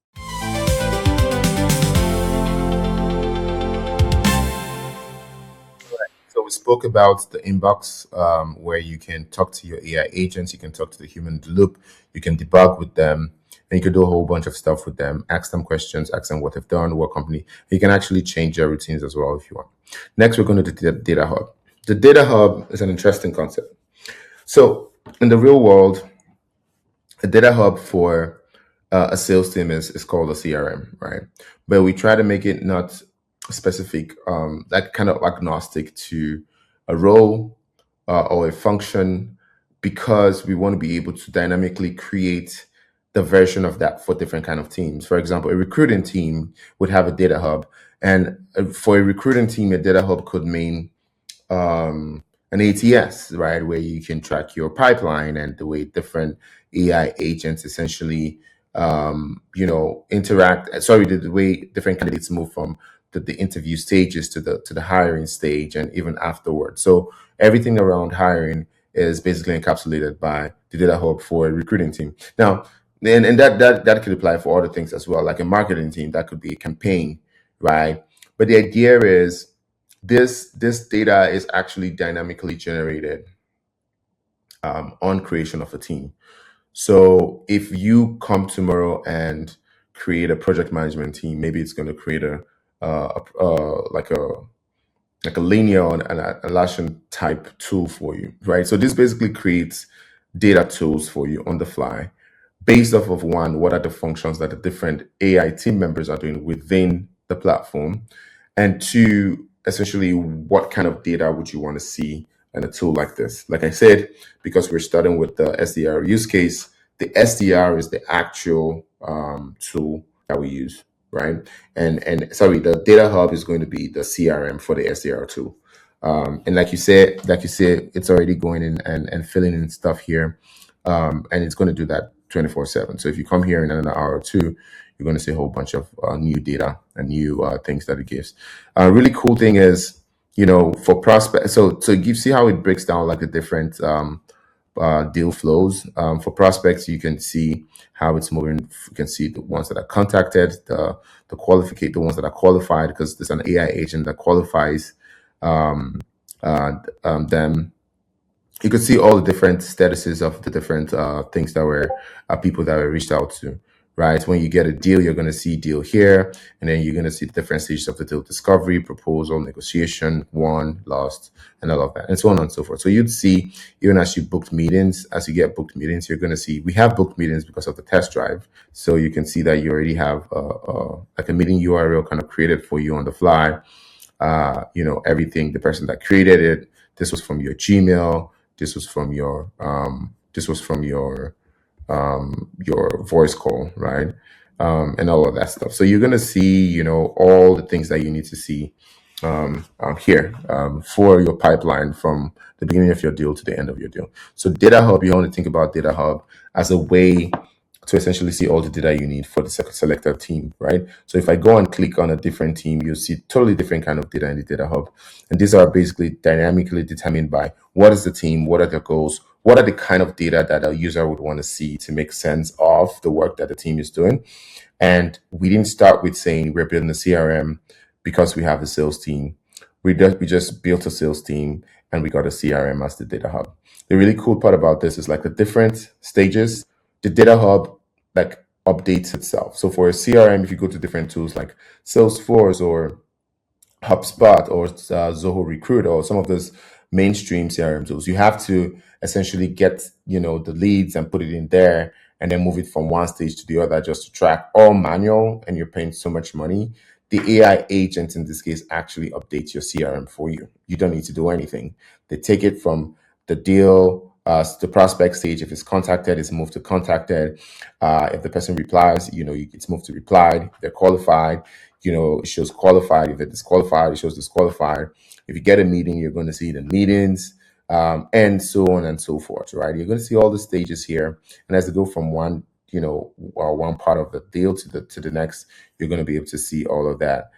So we spoke about the inbox, where you can talk to your AI agents, you can talk to the human in the loop, you can debug with them, and you can do a whole bunch of stuff with them. Ask them questions, ask them what they've done, what company. You can actually change their routines as well if you want. Next, we're going to the data hub. The data hub is an interesting concept. So in the real world, a data hub for a sales team is called a CRM, right? But we try to make it not specific, like kind of agnostic to a role or a function, because we want to be able to dynamically create the version of that for different kind of teams. For example, a recruiting team would have a data hub, and for a recruiting team, a data hub could mean an ATS, right, where you can track your pipeline and the way different AI agents essentially, interact. Sorry, the way different candidates move from the interview stages to the hiring stage and even afterwards. So everything around hiring is basically encapsulated by the data hub for a recruiting team. Now, and that could apply for other things as well, like a marketing team. That could be a campaign, right? But the idea is this data is actually dynamically generated on creation of a team. So if you come tomorrow and create a project management team, maybe it's going to create like a linear and a Atlassian type tool for you, right? So this basically creates data tools for you on the fly, based off of one, what are the functions that the different AI team members are doing within the platform, and two, essentially, what kind of data would you want to see in a tool like this? Like I said, because we're starting with the SDR use case, the SDR is the actual tool that we use, right? And sorry, the data hub is going to be the CRM for the SDR tool. And like you said, it's already going in and filling in stuff here, and it's going to do that 24/7. So if you come here in an hour or two, you're going to see a whole bunch of new data and new things that it gives. Really cool thing is, for prospect. So you see how it breaks down like the different deal flows. For prospects, you can see how it's moving. You can see the ones that are contacted, the ones that are qualified, because there's an AI agent that qualifies them. You could see all the different statuses of the different things that were people that were reached out to, right? When you get a deal, you're going to see deal here, and then you're going to see the different stages of the deal: discovery, proposal, negotiation, won, lost, and all of that, and so on and so forth. So you'd see, even as you booked meetings, as you get booked meetings, you're going to see, we have booked meetings because of the test drive. So you can see that you already have like a meeting URL kind of created for you on the fly. Everything, the person that created it, this was from your Gmail, this was from your voice call, right? And all of that stuff. So you're gonna see, all the things that you need to see here for your pipeline from the beginning of your deal to the end of your deal. So Data Hub, you want to think about Data Hub as a way to essentially see all the data you need for the selected team, right? So if I go and click on a different team, you'll see totally different kind of data in the Data Hub. And these are basically dynamically determined by what is the team, what are their goals, what are the kind of data that a user would want to see to make sense of the work that the team is doing. And we didn't start with saying we're building a CRM because we have a sales team. We just built a sales team and we got a CRM as the Data Hub. The really cool part about this is like the different stages, the Data Hub like updates itself. So for a CRM, if you go to different tools like Salesforce or HubSpot or Zoho Recruit or some of those mainstream CRM tools, you have to essentially get the leads and put it in there and then move it from one stage to the other just to track, all manual, and you're paying so much money. The AI agent in this case actually updates your CRM for you. You don't need to do anything. They take it from the deal, the prospect stage. If it's contacted, it's moved to contacted. If the person replies, it's moved to replied. If they're qualified, it shows qualified. If they're disqualified, it shows disqualified. If you get a meeting, you're going to see the meetings, and so on and so forth, right? You're going to see all the stages here. And as they go from one part of the deal to the next, you're going to be able to see all of that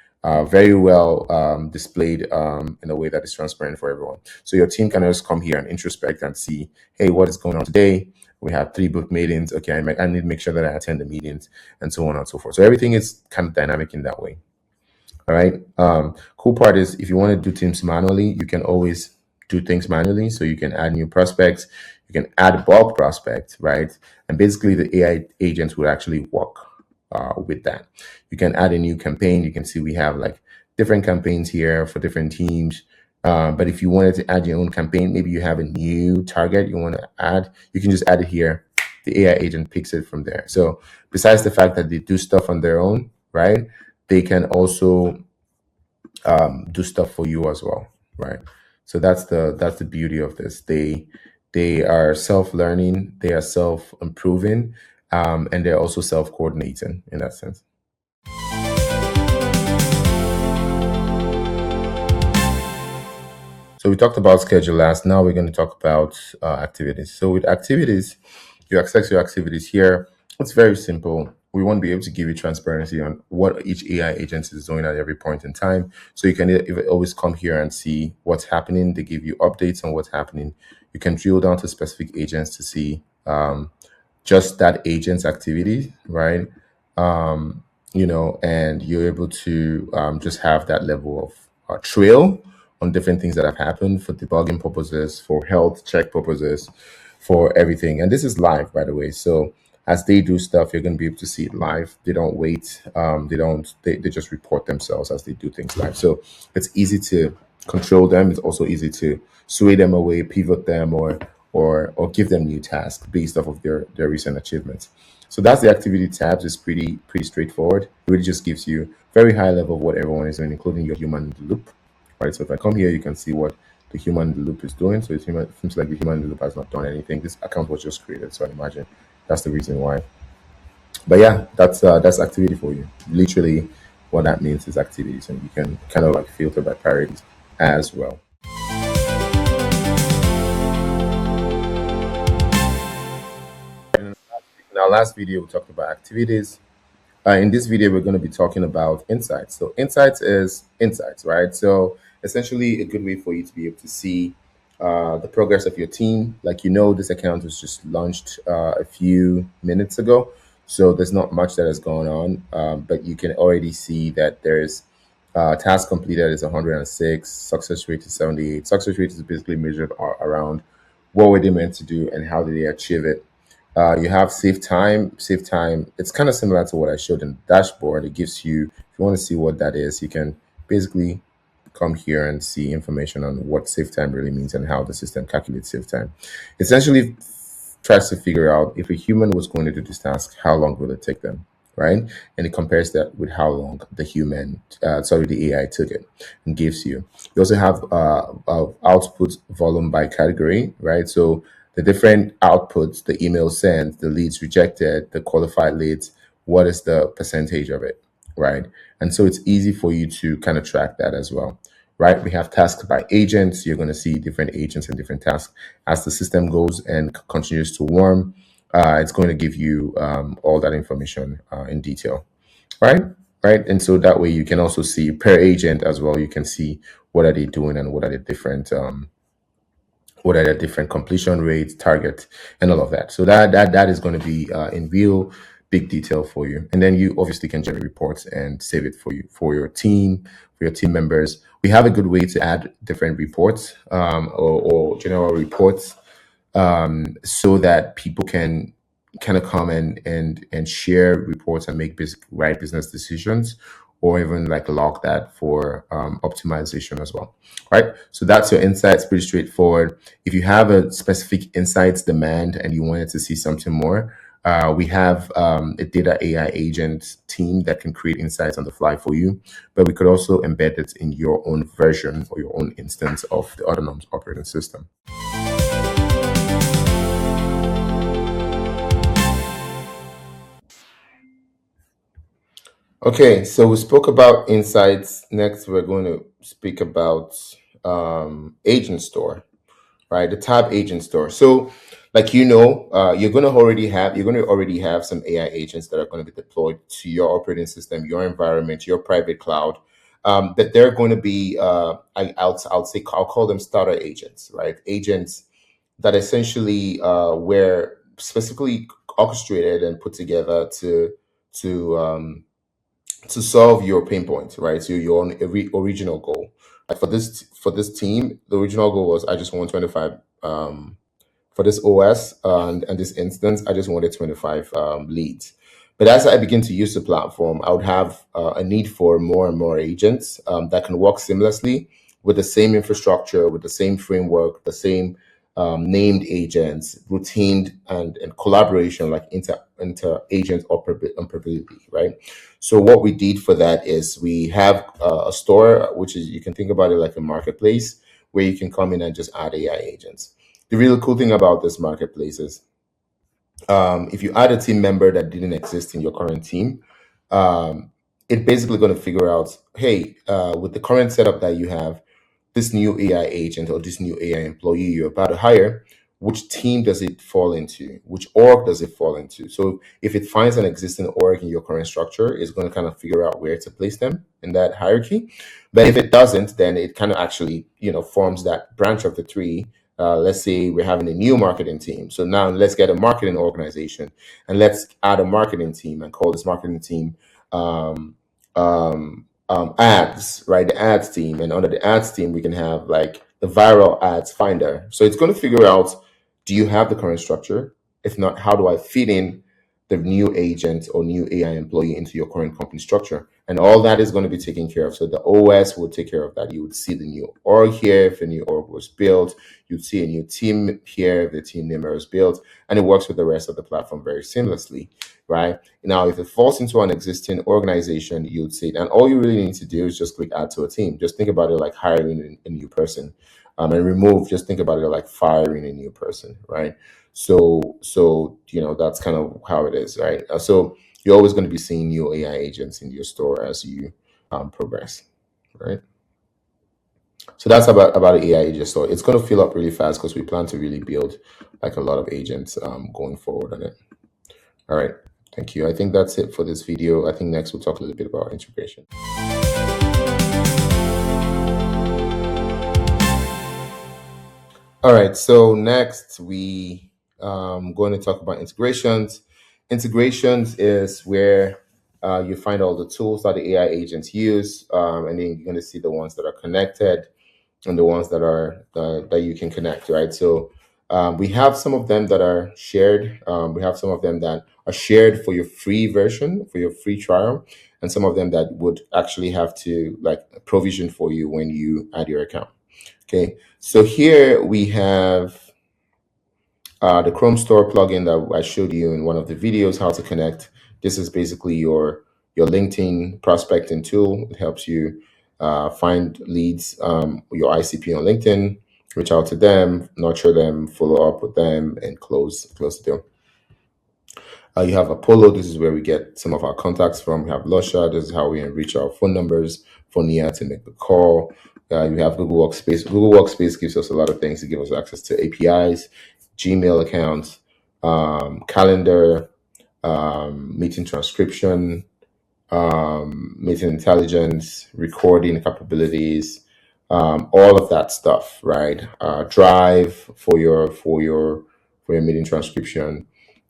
very well displayed in a way that is transparent for everyone. So your team can just come here and introspect and see, hey, what is going on today? We have 3 book meetings. Okay, I need to make sure that I attend the meetings and so on and so forth. So everything is kind of dynamic in that way. All right. Cool part is if you want to do things manually, you can always do things manually. So you can add new prospects, you can add bulk prospects, right? And basically the AI agents would actually work with that. You can add a new campaign. You can see we have like different campaigns here for different teams. But if you wanted to add your own campaign, maybe you have a new target you want to add, you can just add it here. The AI agent picks it from there. So besides the fact that they do stuff on their own, right? They can also do stuff for you as well, right? So that's the beauty of this. They are self-learning, they are self-improving, and they're also self-coordinating in that sense. So we talked about schedule last. Now we're going to talk about activities. So with activities, you access your activities here. It's very simple. We want to be able to give you transparency on what each AI agent is doing at every point in time. So you can always come here and see what's happening. They give you updates on what's happening. You can drill down to specific agents to see just that agent's activity, right? And you're able to just have that level of trail on different things that have happened for debugging purposes, for health check purposes, for everything. And this is live, by the way. So as they do stuff, you're going to be able to see it live. They don't wait. They just report themselves as they do things live. So it's easy to control them. It's also easy to sway them away, pivot them, or give them new tasks based off of their recent achievements. So that's the activity tabs. It's pretty straightforward. It really just gives you very high level of what everyone is doing, including your human in the loop. Right. So if I come here, you can see what the human in the loop is doing. So it seems like the human in the loop has not done anything. This account was just created, so I imagine that's the reason why. But yeah, that's activity for you. Literally, what that means is activities, and you can kind of like filter by priorities as well. In our last video, we talked about activities. In this video, we're going to be talking about insights. So insights is insights, right? So essentially a good way for you to be able to see the progress of your team. Like, this account was just launched a few minutes ago. So there's not much that has gone on, but you can already see that there's task completed is 106, success rate is 78. Success rate is basically measured around what were they meant to do and how did they achieve it. You have save time. Save time. It's kind of similar to what I showed in the dashboard. It gives you, if you want to see what that is, you can basically come here and see information on what save time really means and how the system calculates save time. Essentially, tries to figure out if a human was going to do this task, how long will it take them, right? And it compares that with how long the AI took it and gives you. You also have output volume by category, right? So the different outputs, the email sent, the leads rejected, the qualified leads, what is the percentage of it, right? And so it's easy for you to kind of track that as well, right? We have tasks by agents. You're going to see different agents and different tasks. As the system goes and continues to warm, it's going to give you all that information in detail, right? Right. And so that way you can also see per agent as well. You can see what are they doing and what are the different completion rates, targets, and all of that. So that is going to be in real big detail for you. And then you obviously can generate reports and save it for your team members. We have a good way to add different reports or general reports so that people can kind of come and share reports and make right business decisions, or even like log that for optimization as well. Right. So that's your insights. Pretty straightforward. If you have a specific insights demand and you wanted to see something more, we have a data AI agent team that can create insights on the fly for you, but we could also embed it in your own version or your own instance of the Autonoms operating system. Okay, so we spoke about insights. Next, we're going to speak about agent store, right? The tab agent store. So, like you're going to already have some AI agents that are going to be deployed to your operating system, your environment, your private cloud. that they're going to be, I'll call them starter agents, right? Agents that essentially were specifically orchestrated and put together to um, to solve your pain point, right? So your own original goal. Like for this team, the original goal was I just want 25 for this OS and this instance. I just wanted 25 leads. But as I begin to use the platform, I would have a need for more and more agents that can work seamlessly with the same infrastructure, with the same framework, the same named agents, routine and collaboration, like inter agent operability, right? So what we did for that is we have a store, which is, you can think about it like a marketplace where you can come in and just add AI agents. The really cool thing about this marketplace is if you add a team member that didn't exist in your current team, it's basically going to figure out, hey, with the current setup that you have, this new AI agent or this new AI employee you're about to hire, which team does it fall into? Which org does it fall into? So if it finds an existing org in your current structure, it's going to kind of figure out where to place them in that hierarchy. But if it doesn't, then it kind of actually, forms that branch of the tree. Let's say we're having a new marketing team. So now let's get a marketing organization and let's add a marketing team and call this marketing team um, ads, right? The ads team. And under the ads team, we can have like the viral ads finder. So it's going to figure out, do you have the current structure? If not, how do I fit in the new agent or new AI employee into your current company structure? And all that is going to be taken care of. So the OS will take care of that. You would see the new org here if a new org was built. You'd see a new team here if the team name was built. And it works with the rest of the platform very seamlessly, right? Now, if it falls into an existing organization, you'd see it. And all you really need to do is just click add to a team. Just think about it like hiring a new person. And remove, just think about it like firing a new person, right? So that's kind of how it is, right? So you're always going to be seeing new AI agents in your store as you progress, right? So that's about the AI agent store. It's going to fill up really fast because we plan to really build like a lot of agents going forward on it. All right, thank you. I think that's it for this video. I think next we'll talk a little bit about integration. All right, so next we going to talk about integrations. Integrations is where you find all the tools that the AI agents use, and then you're going to see the ones that are connected and the ones that are that you can connect, right? So we have some of them that are shared. We have some of them that are shared for your free version, for your free trial, and some of them that would actually have to like provision for you when you add your account. Okay, so here we have the Chrome Store plugin that I showed you in one of the videos, how to connect. This is basically your LinkedIn prospecting tool. It helps you find leads, your ICP on LinkedIn, reach out to them, nurture them, follow up with them, and close the deal. You have Apollo. This is where we get some of our contacts from. We have Lusha. This is how we enrich our phone numbers for Nia to make the call. You have Google Workspace. Google Workspace gives us a lot of things. It gives us access to APIs, Gmail accounts, calendar, meeting transcription, meeting intelligence, recording capabilities, all of that stuff, right? Drive for your meeting transcription,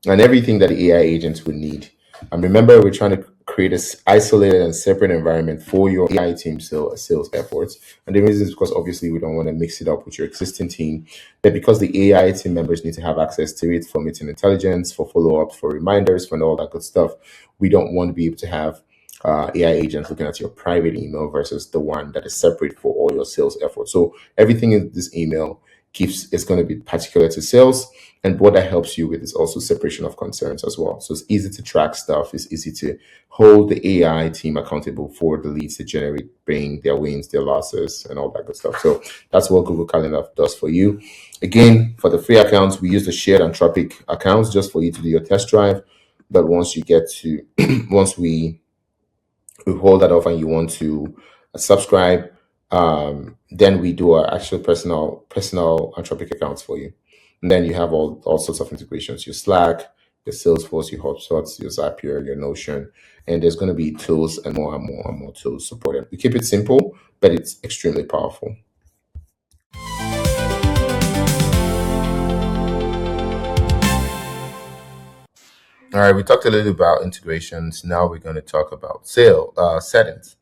and everything that the AI agents would need. And remember, we're trying to create this isolated and separate environment for your AI team sales efforts. And the reason is because obviously we don't want to mix it up with your existing team, but because the AI team members need to have access to it for meeting intelligence, for follow-ups, for reminders, for all that good stuff. We don't want to be able to have AI agents looking at your private email versus the one that is separate for all your sales efforts. So everything in this email is going to be particular to sales. And what that helps you with is also separation of concerns as well. So it's easy to track stuff. It's easy to hold the AI team accountable for the leads they generate, bring their wins, their losses, and all that good stuff. So that's what Google Calendar does for you. Again, for the free accounts, we use the shared Anthropic accounts just for you to do your test drive. But once you get to, once we hold that off and you want to subscribe, then we do our actual personal Anthropic accounts for you. And then you have all sorts of integrations, your Slack, your Salesforce, your HubSpot, your Zapier, your Notion, and there's going to be tools and more and more and more tools supported. We keep it simple, but it's extremely powerful. All right, we talked a little about integrations. Now we're going to talk about settings.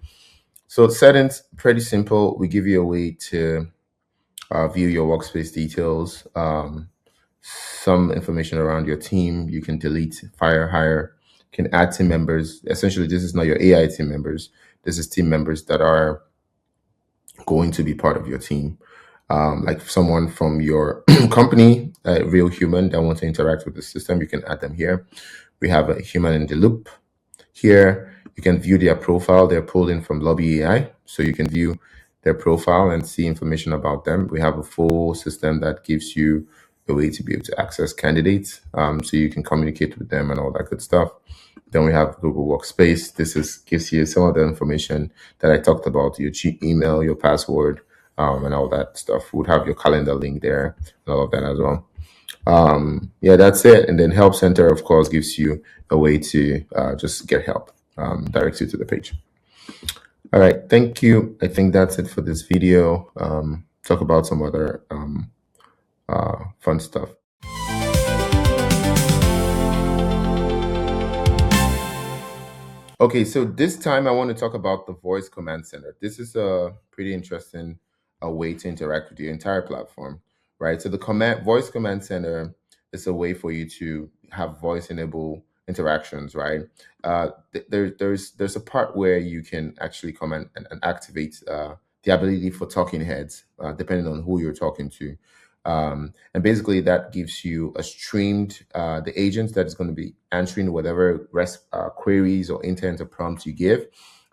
So settings, pretty simple. We give you a way to view your workspace details, some information around your team. You can delete, fire, hire, can add team members. Essentially, this is not your AI team members. This is team members that are going to be part of your team. Like someone from your company, a real human that wants to interact with the system, you can add them here. We have a human in the loop here. You can view their profile. They're pulled in from Lobby AI. So you can view their profile and see information about them. We have a full system that gives you a way to be able to access candidates, so you can communicate with them and all that good stuff. Then we have Google Workspace. This is gives you some of the information that I talked about, your email, your password, and all that stuff. Would have your calendar link there and all of that as well. Yeah, that's it. And then Help Center, of course, gives you a way to just get help, directs you to the page. All right, thank you. I think that's it for this video. Talk about some other fun stuff. Okay, so this time I want to talk about the voice command center. This is a pretty interesting way to interact with your entire platform, right? So the voice command center is a way for you to have voice enable interactions, right? There's a part where you can actually come and activate the ability for talking heads, depending on who you're talking to. And basically, that gives you a streamed the agent that is going to be answering whatever queries or intent or prompts you give.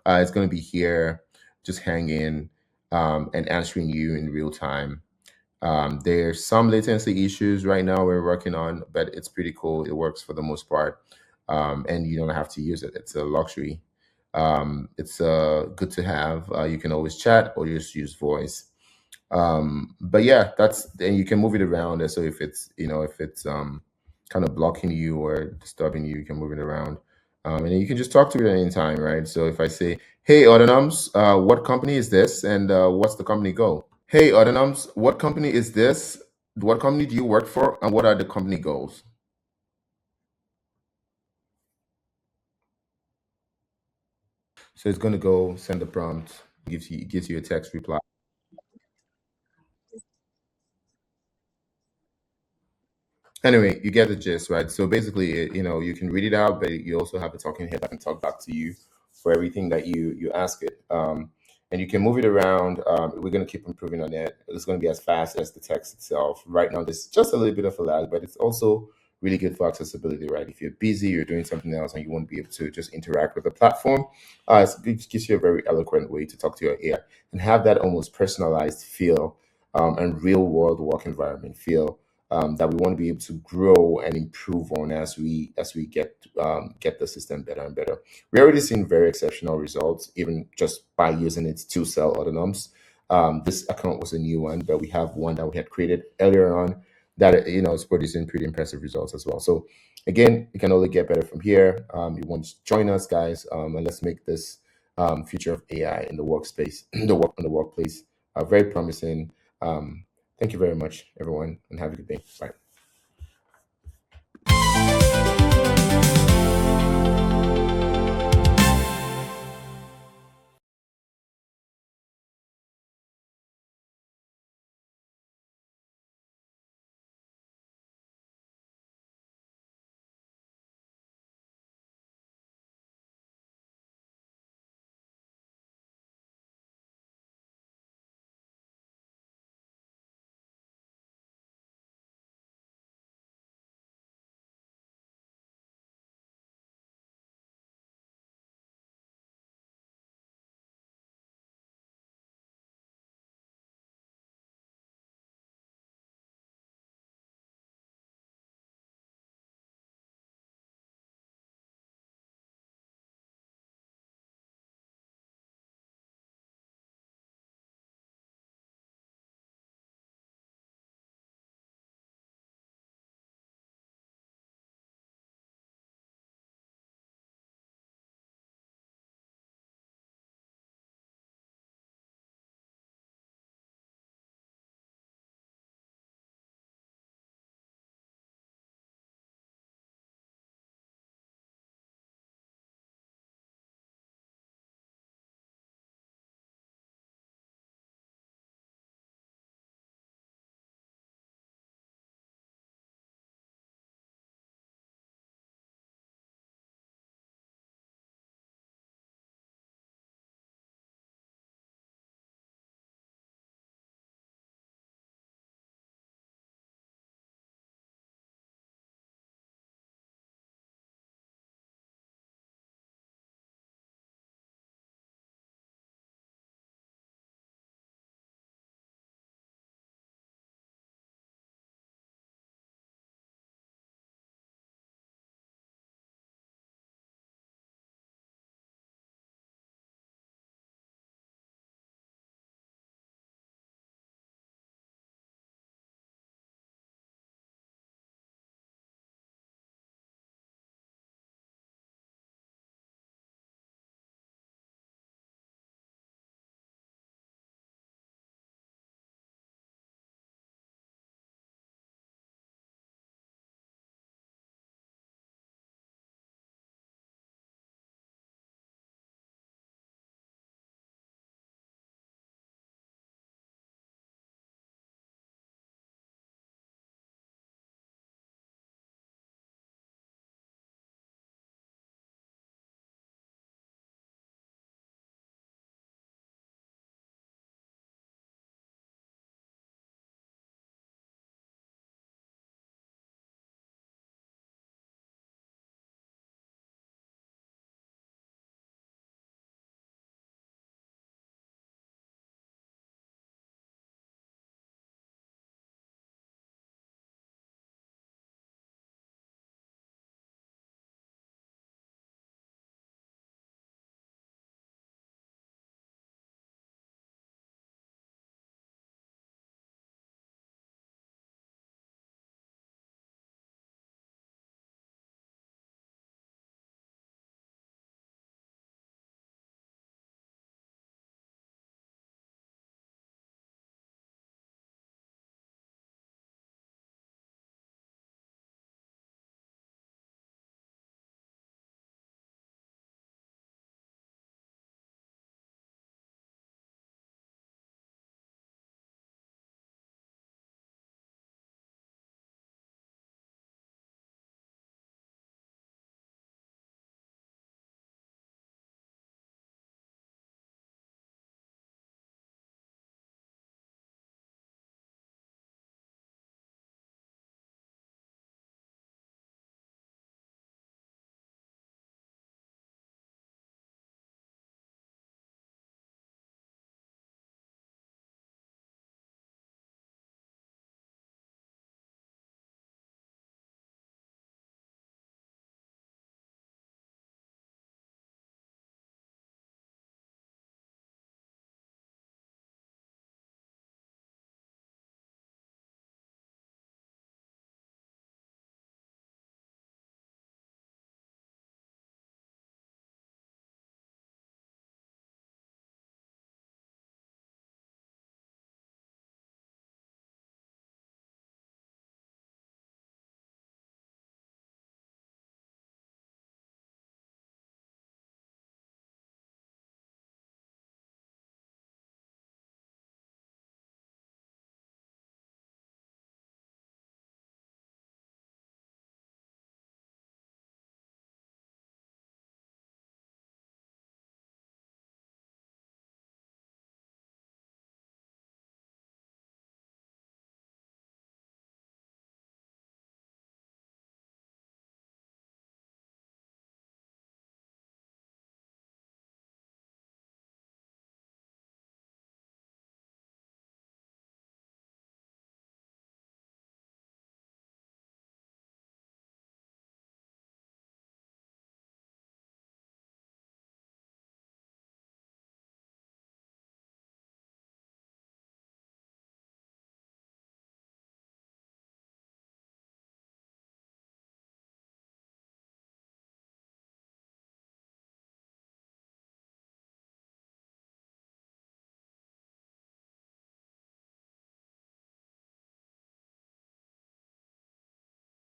It's going to be here, just hanging and answering you in real time. There's some latency issues right now we're working on, but it's pretty cool. It works for the most part, and you don't have to use it. It's a luxury. It's good to have. You can always chat or just use voice. But yeah, that's and you can move it around. So if it's if it's kind of blocking you or disturbing you, you can move it around. And then you can just talk to it at any time, right? So if I say, "Hey, Autonoms, what company is this, and what's the company goal?" Hey, Autonoms, what company is this? What company do you work for, and what are the company goals? So it's going to go send the prompt, gives you a text reply. Anyway, you get the gist, right? So basically, you can read it out, but you also have a talking head that can talk back to you for everything that you ask it. And you can move it around. We're going to keep improving on it. It's going to be as fast as the text itself. Right now, there's just a little bit of a lag, but it's also really good for accessibility, right? If you're busy, you're doing something else, and you won't be able to just interact with the platform, it gives you a very eloquent way to talk to your AI and have that almost personalized feel, and real world work environment feel, that we want to be able to grow and improve on as we get the system better and better. We're already seeing very exceptional results, even just by using it to sell autonoms. This account was a new one, but we have one that we had created earlier on that is producing pretty impressive results as well. So again, it can only get better from here. You want to join us, guys, and let's make this future of AI in the workspace, in the workplace, very promising. Thank you very much, everyone, and have a good day. Bye.